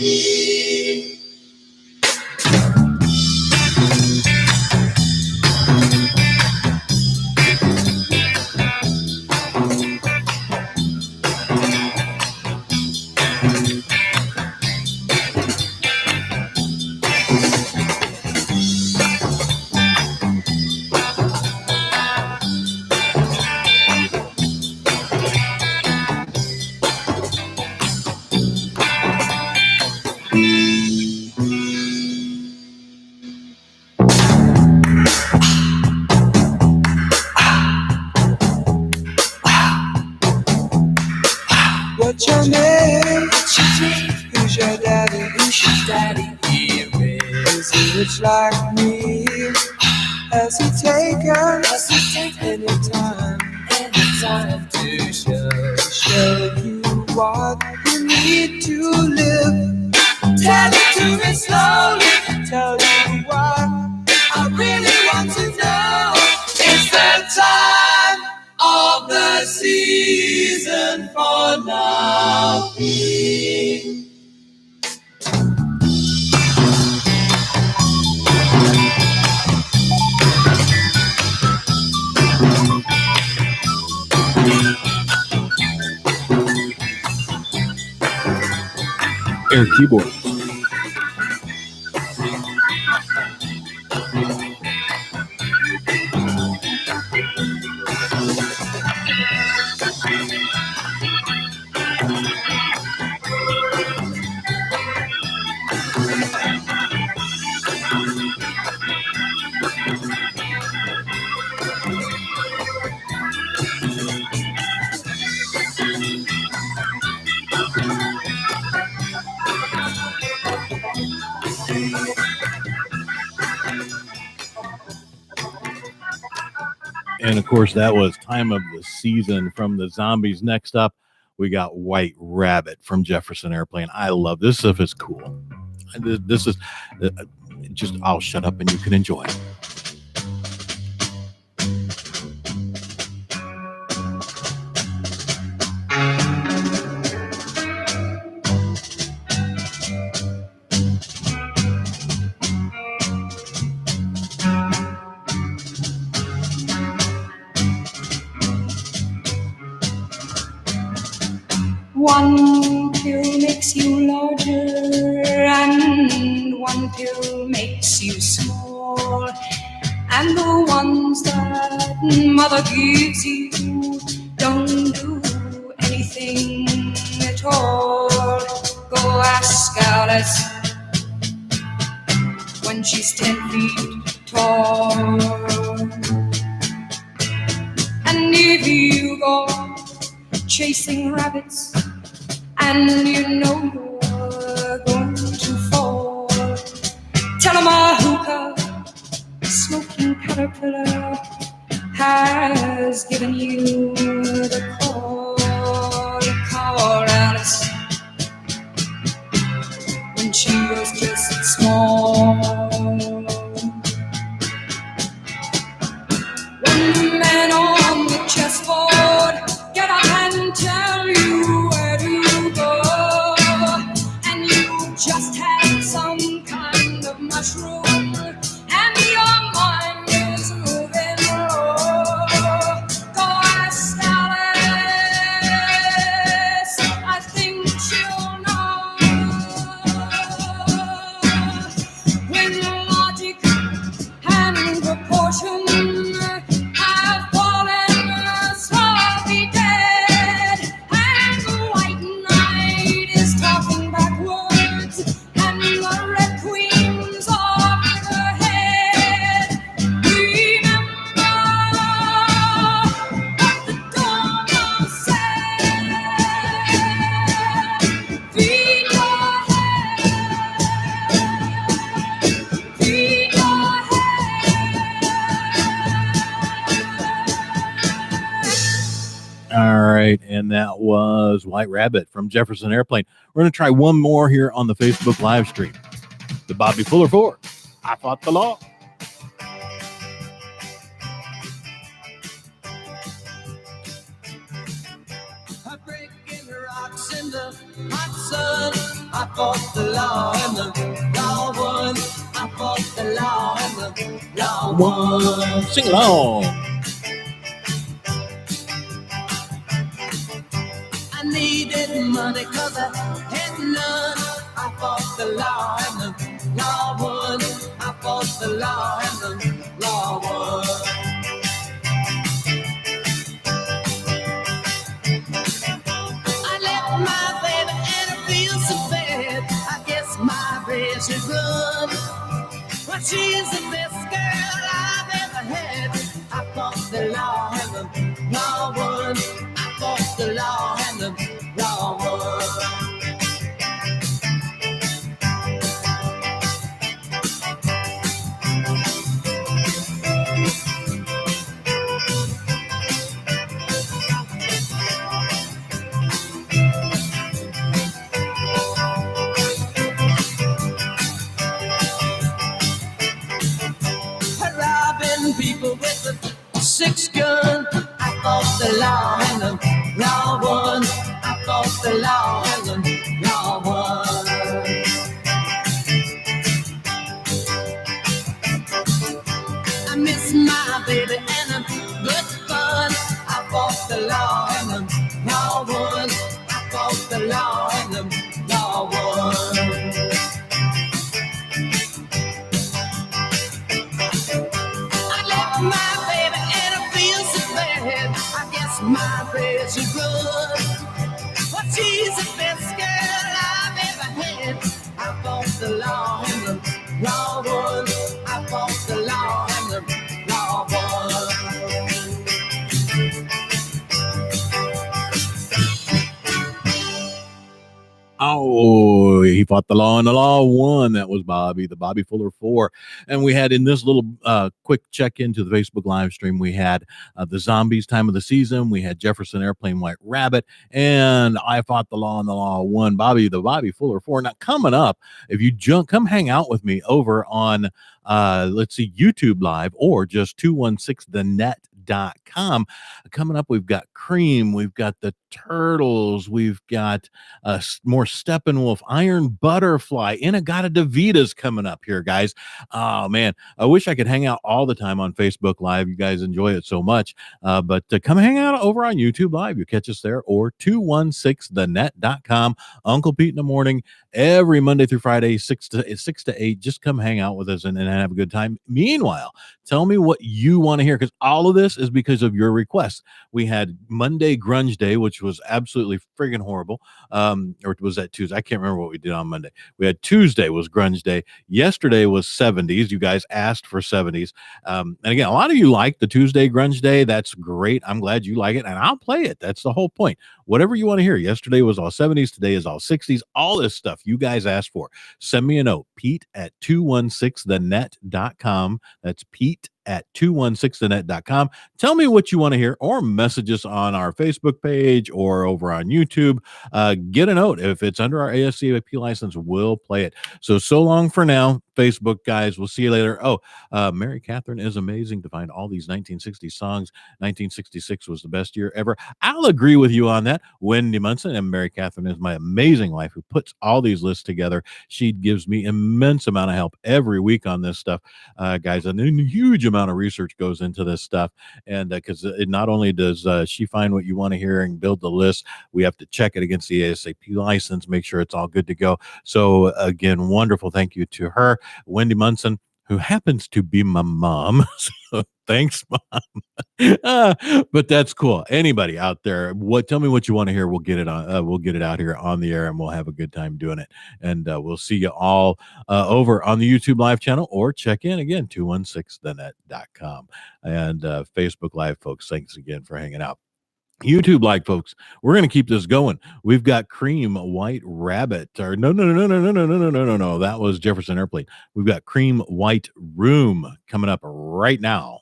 What's your name? Who's your daddy? Who's your daddy? Is he rich like me? Has he taken any time to show you what you need to live? Tell it to me slowly. Tell you what I really want to know. It's the time of the season for loving. Air keyboard. And of course, that was Time of the Season from the Zombies. Next up, we got White Rabbit from Jefferson Airplane. I love this stuff. Is cool. This is just, I'll shut up and you can enjoy it. One pill makes you larger and one pill makes you small, and the ones that mother gives you don't do anything at all. Go ask Alice when she's 10 feet tall. And if you go chasing rabbits and you know you're going to fall, tell 'em a hookah smoking caterpillar has given you the call. Call Alice when she was just small. One man on the chessboard, get up and tell you where to go, and you just had some kind of mushroom, and your mind is moving low. Go ask Alice, I think she'll know. When logic and proportion have fallen slowly dead, and the white knight is talking backwards, and the red queen's off in her head. Remember what the Dormouse said. Feed your head. Feed your All right, and that was White Rabbit from Jefferson Airplane. We're going to try one more here on the Facebook live stream. The Bobby Fuller 4. I fought the law. Breaking rocks and the hot sun, I fought the law and the law won. I fought the law and the law won. Sing along. I needed money cause I had none. I fought the law and the law won. I fought the law and the law won. I left my baby and I feel so bad. I guess my race is run. But she's the best girl I've ever had. I fought the law and the law won. I fought the law and the law won. Robbing people with a 6-gun. I fought the law and the law won. I fought the law and the law won. I miss my baby and a good fun. I fought the law and the law won. I fought the law and the law won. My baby and I feel so bad. I guess my race is good. But she's the best girl I've ever had. I fought the law and the law won. I fought the law and the law won. Oh, he fought the law and the law won. That was Bobby, the Bobby Fuller 4. And we had in this little quick check into the Facebook live stream, we had the Zombies Time of the Season. We had Jefferson Airplane White Rabbit. And I fought the law and the law won. Bobby, the Bobby Fuller 4. Now, coming up, if you come hang out with me over on, let's see, YouTube Live or just 216thenet.com. Coming up, we've got Cream, we've got the Turtles, we've got more Steppenwolf, Iron Butterfly, Inagata DeVita's coming up here, guys. Oh man, I wish I could hang out all the time on Facebook Live. You guys enjoy it so much, but come hang out over on YouTube Live. You catch us there or 216thenet.com. Uncle Pete in the morning every Monday through Friday, 6 to 8. Just come hang out with us and have a good time. Meanwhile, tell me what you want to hear, because all of this is because of your requests. We had Monday Grunge Day, which was absolutely friggin' horrible. Or was that Tuesday? I can't remember what we did on Monday. We had Tuesday was Grunge Day. Yesterday was 70s. You guys asked for 70s. And again, a lot of you like the Tuesday Grunge Day. That's great. I'm glad you like it, and I'll play it. That's the whole point. Whatever you want to hear. Yesterday was all 70s. Today is all 60s. All this stuff you guys asked for. Send me a note, Pete at 216thenet.com. That's Pete at 216thenet.com. Tell me what you want to hear, or message us on our Facebook page or over on YouTube. Get a note. If it's under our ASCAP license, we'll play it. So long for now, Facebook guys. We'll see you later. Oh, Mary Catherine is amazing to find all these 1960s songs. 1966 was the best year ever. I'll agree with you on that. Wendy Munson, and Mary Catherine is my amazing wife who puts all these lists together. She gives me immense amount of help every week on this stuff, guys. And a huge amount of research goes into this stuff, and because it not only does she find what you want to hear and build the list, we have to check it against the ASAP license, make sure it's all good to go. So again, wonderful thank you to her, Wendy Munson, who happens to be my mom. So thanks, Mom. But that's cool. Anybody out there, tell me what you want to hear. We'll get it on. We'll get it out here on the air, and we'll have a good time doing it. And we'll see you all over on the YouTube Live channel, or check in again, 216thenet.com. And Facebook Live folks, thanks again for hanging out. YouTube Live folks, we're going to keep this going. We've got Cream White Rabbit, or no. That was Jefferson Airplane. We've got Cream White Room coming up right now.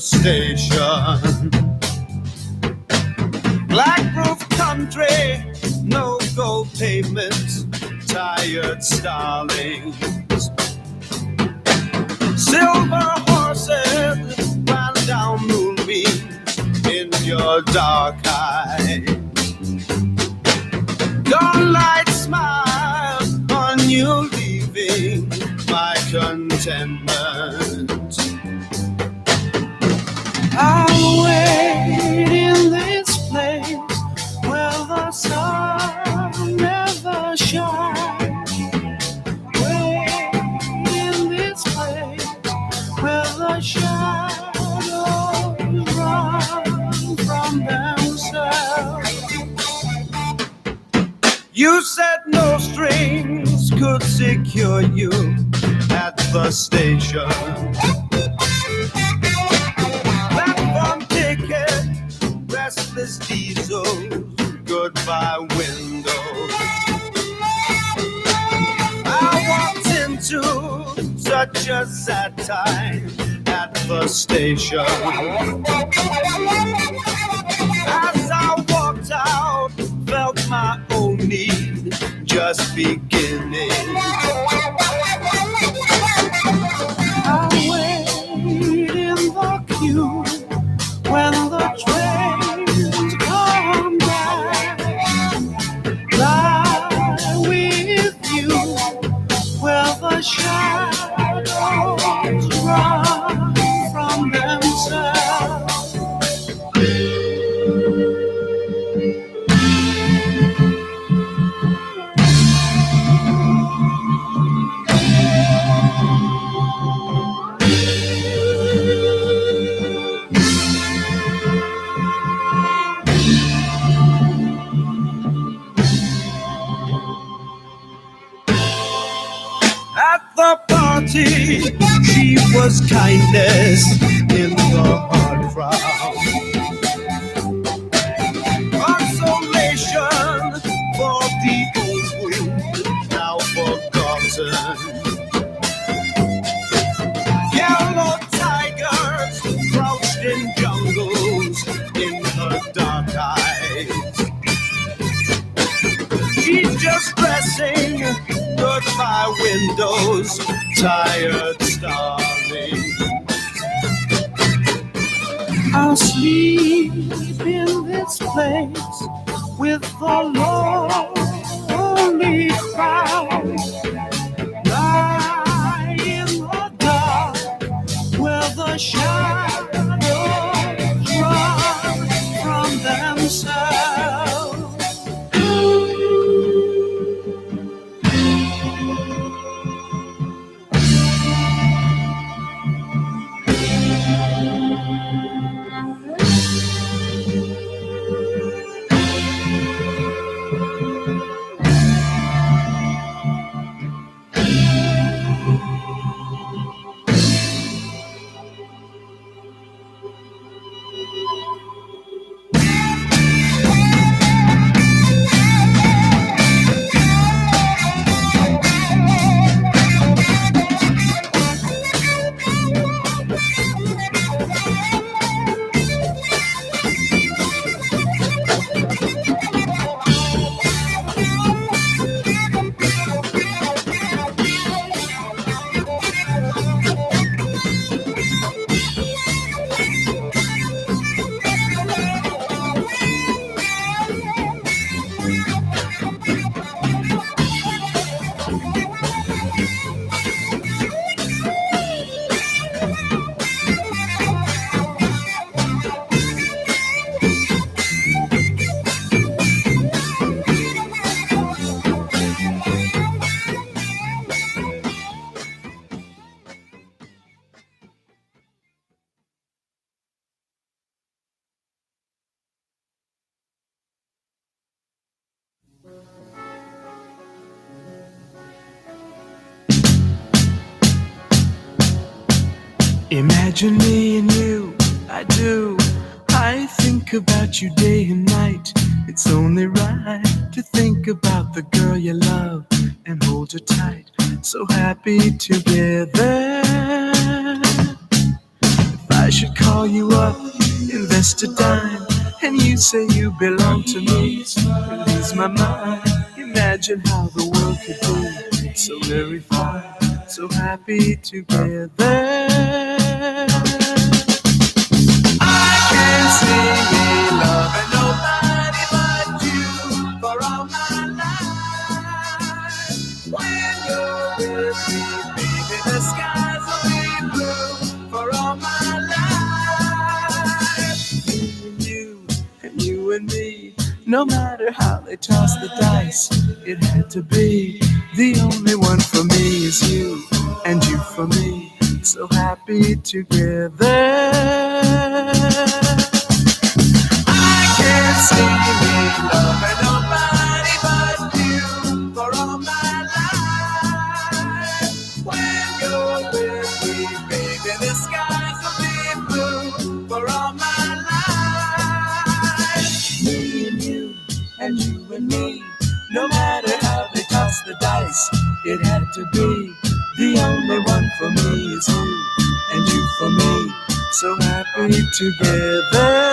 station. Black roof country, no gold pavements, tired starlings. Silver horses ran down moonbeams in your dark eye. Dawnlight smile on you, leaving my contentment. I'll wait in this place where the sun never shines. Wait in this place where the shadows run from themselves. You said no strings could secure you at the station. Platform ticket, restless diesels, goodbye windows. I walked into such a sad time at the station. As I walked out, felt my own need just beginning. I wait in the queue when the trains come back. Lie with you where the shadows run from themselves. At the party, she was kindness in the hard crowd. Consolation for the old wound, now forgotten. Yellow tigers crouched in jungles in her dark eyes. She's just dressing goodbye windows, tired starving. I'll sleep in this place with the lonely crowd. Lie in the dark where the shadows run from themselves. Imagine me and you, I do. I think about you day and night. It's only right to think about the girl you love and hold her tight. So happy together. If I should call you up, invest a dime, and you say you belong to me. It leaves my mind. Imagine how the world could be so very fine, so happy together. I can't see me loving nobody but you for all my life. When you're with me, baby, the skies will be blue for all my life. You and me, no matter how they toss the dice, it had to be. The only one for me is you, and you for me, so happy together. I can't see me loving nobody but you for all my life. When you're with me, baby, the skies will be blue for all my life. Me and you and me, no matter how they toss the dice, it had to be. The only one for me is you, and you for me, so happy together.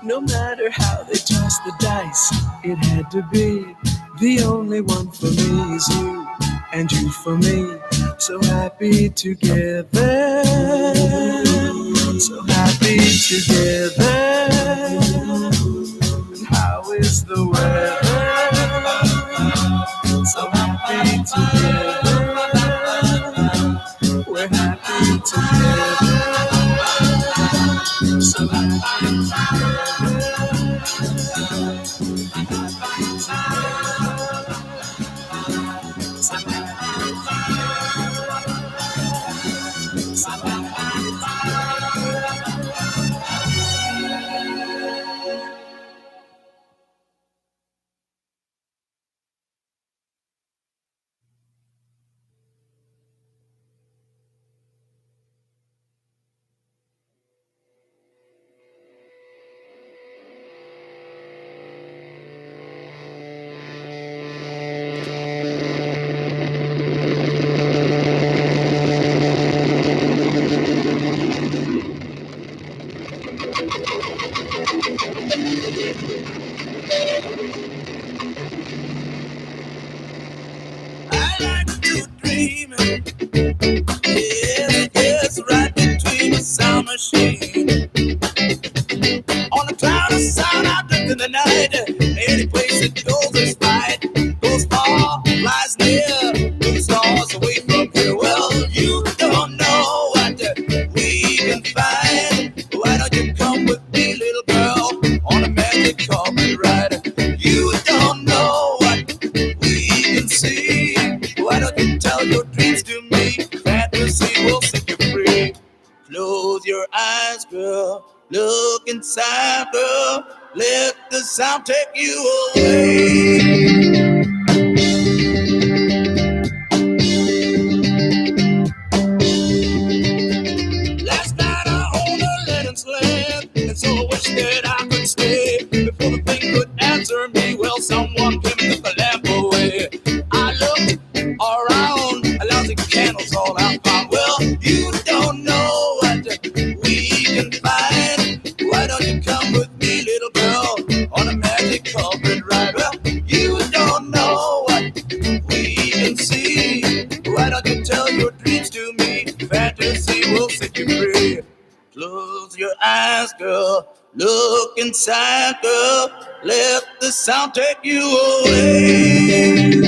No matter how they toss the dice, it had to be. The only one for me is you, and you for me, so happy together. So happy together. And how is the weather? So happy together. We're happy together. So happy together. Yes, right between the sound machine. On the cloud of sound, I drift in the night. Any place it goes is right. Goes far, flies near. Blue stars away from here. Well, you don't know what we can find. Why don't you come with me, little girl, on a magic carpet ride? You don't know what we can see. Why don't you tell your dreams to me? Fantasy will set you free. Close your eyes, girl. Look inside, girl. Let the sound take you away. Last night I owned a lead sled, and so I wish that I could stay. Before the thing could answer me, well, someone came and took the lamp away. I looked around, a lousy candles all I found. Well, you don't know what we can find. Why don't you come with me, little girl, on a magic carpet ride? Well, you don't know what we can see. Why don't you tell your dreams to me? Fantasy will set you free. Close your eyes, girl. Look inside, girl. Let the sound take you away.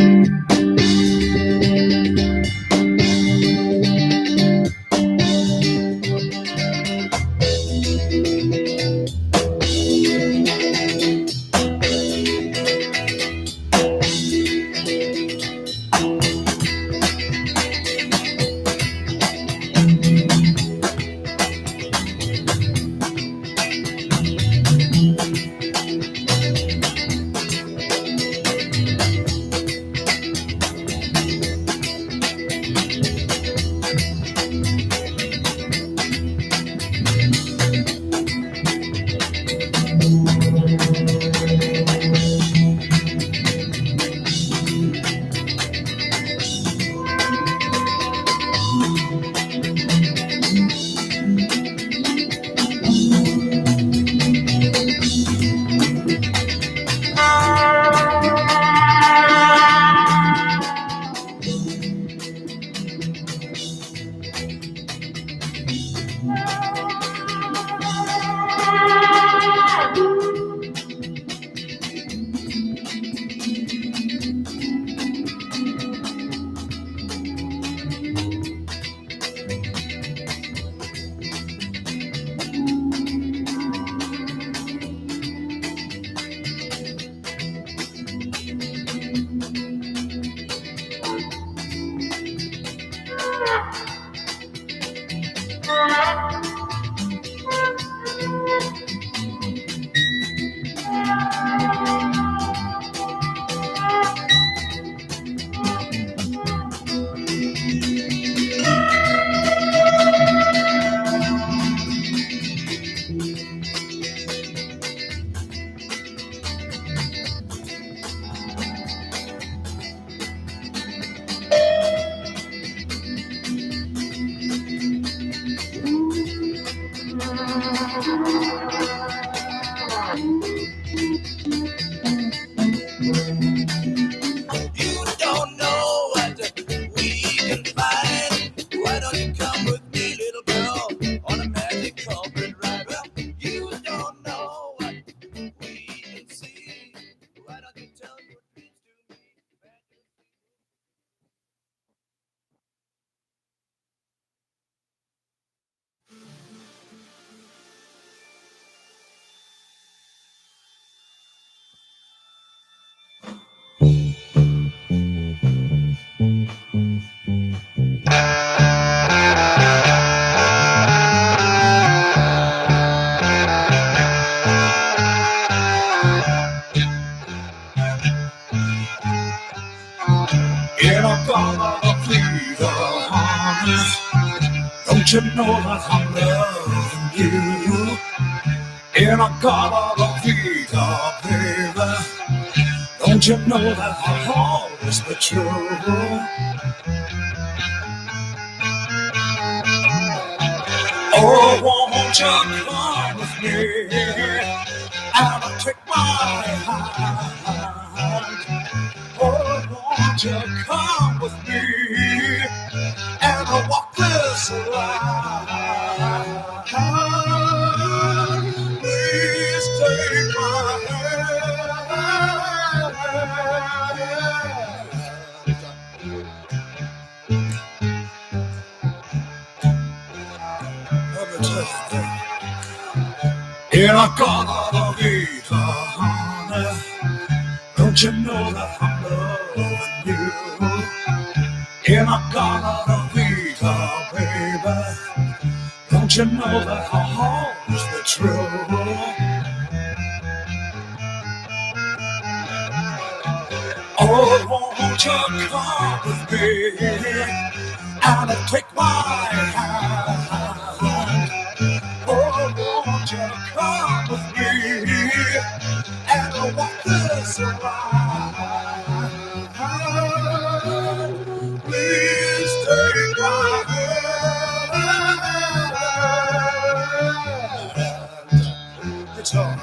Don't you know that I'm loving you? In a color vida, baby. Don't you know that I'll always be true? Oh, won't you come with me and take my hand? Oh, won't you come with me and walk this line? Please take my hand. In a color vida, honey, don't you know that I'm loving you? In a color vida, baby, don't you know that I'll always be true? Oh, won't you come with me and take my hand? Oh, won't you come with me and walk this ride? Please take my hand. It's all.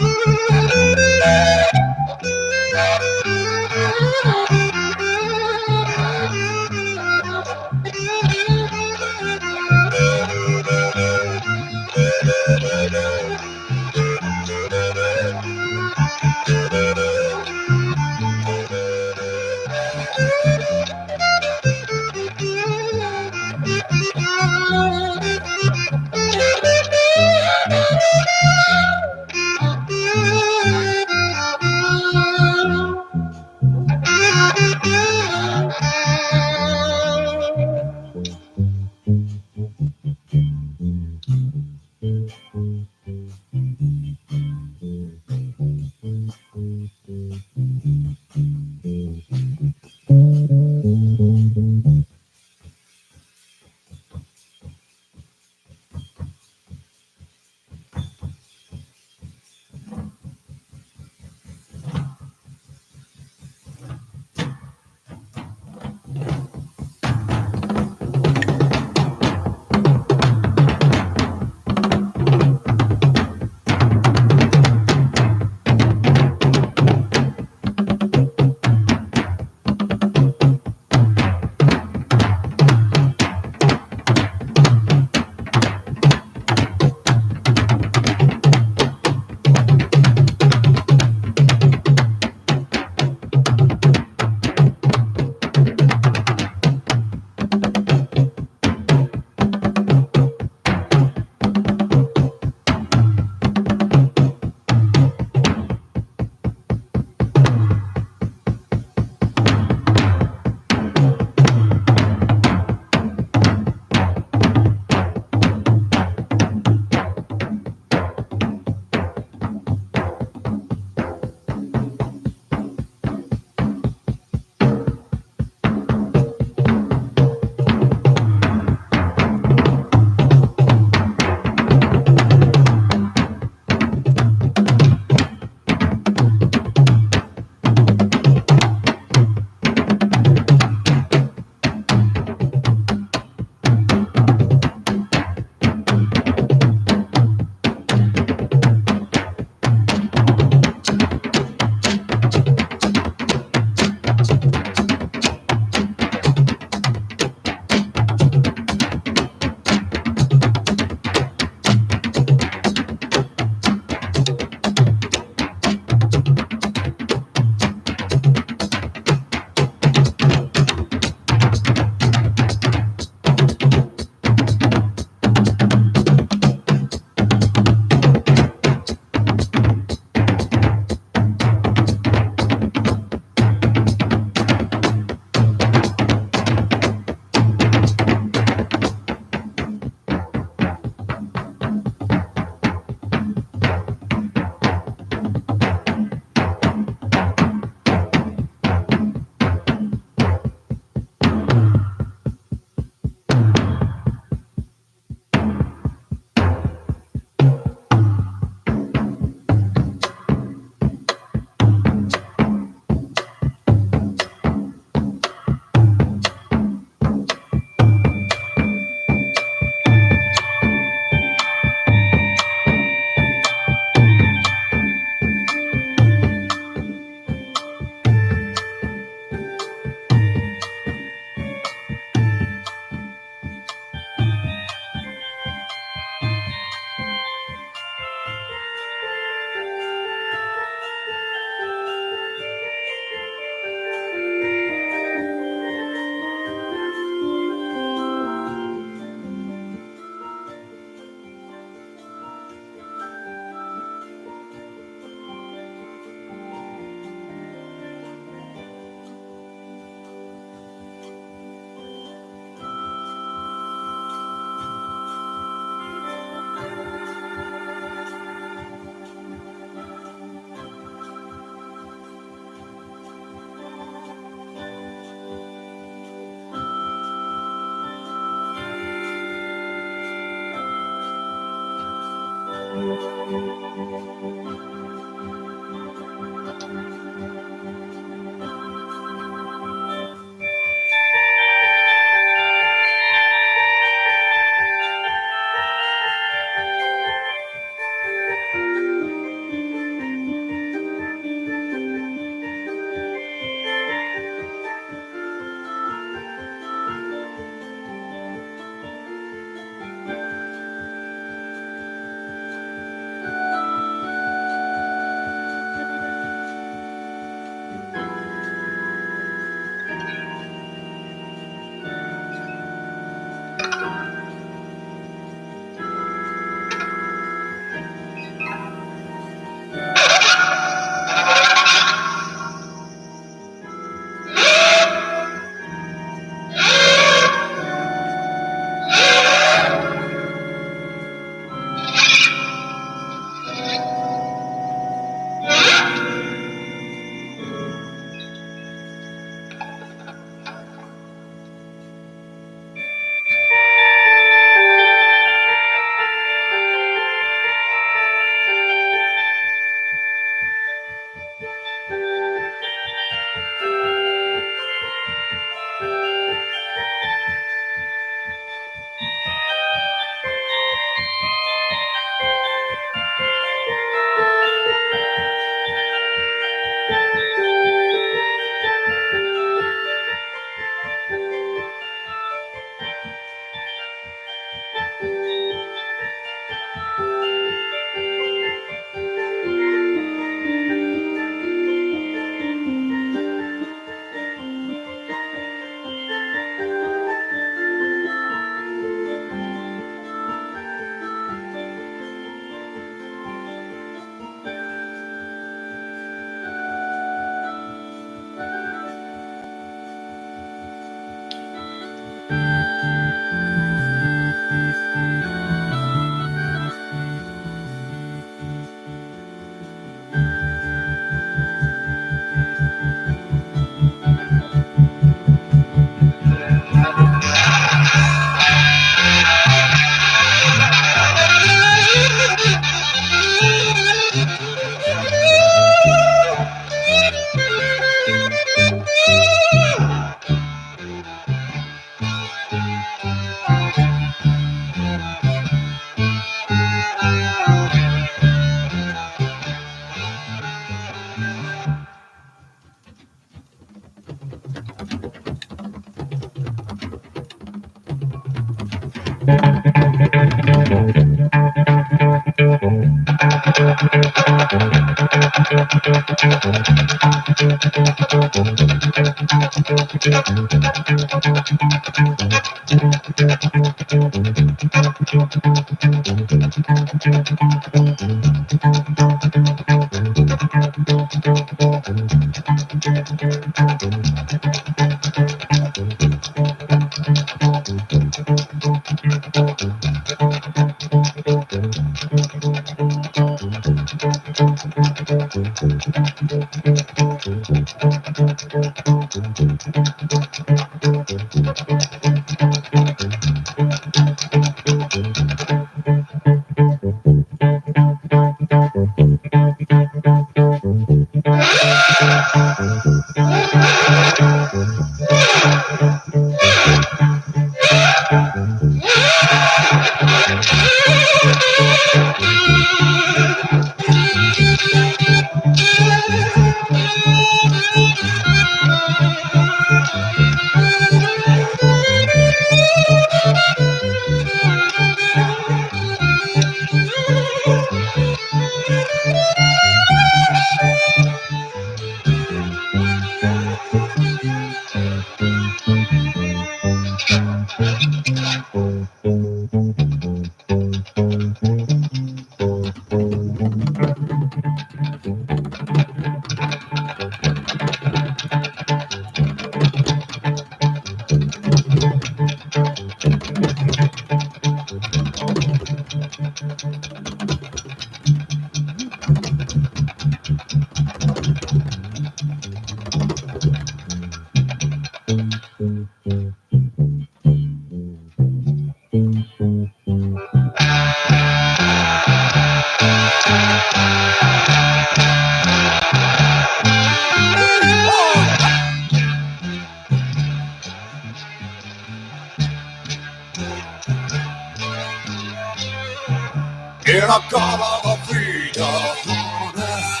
In a garden of vida, honey,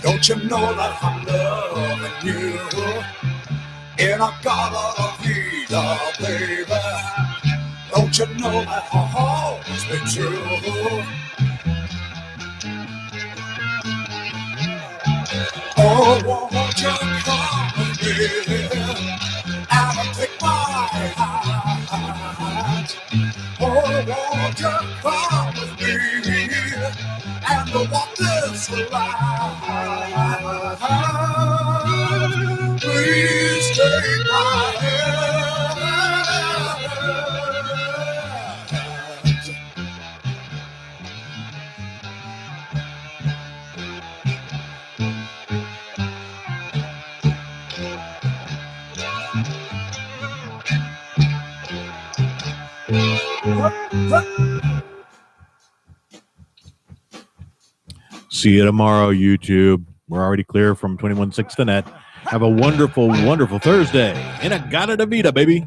don't you know that I'm loving you? In a garden of vida, baby, don't you know that I'll always be true? Oh, won't you come with me and take my hand? Oh, won't you come with me and walk this line? Please take my hand. See you tomorrow, YouTube. We're already clear from 216 to net. Have a wonderful, wonderful Thursday. In a Gata de Vida, baby.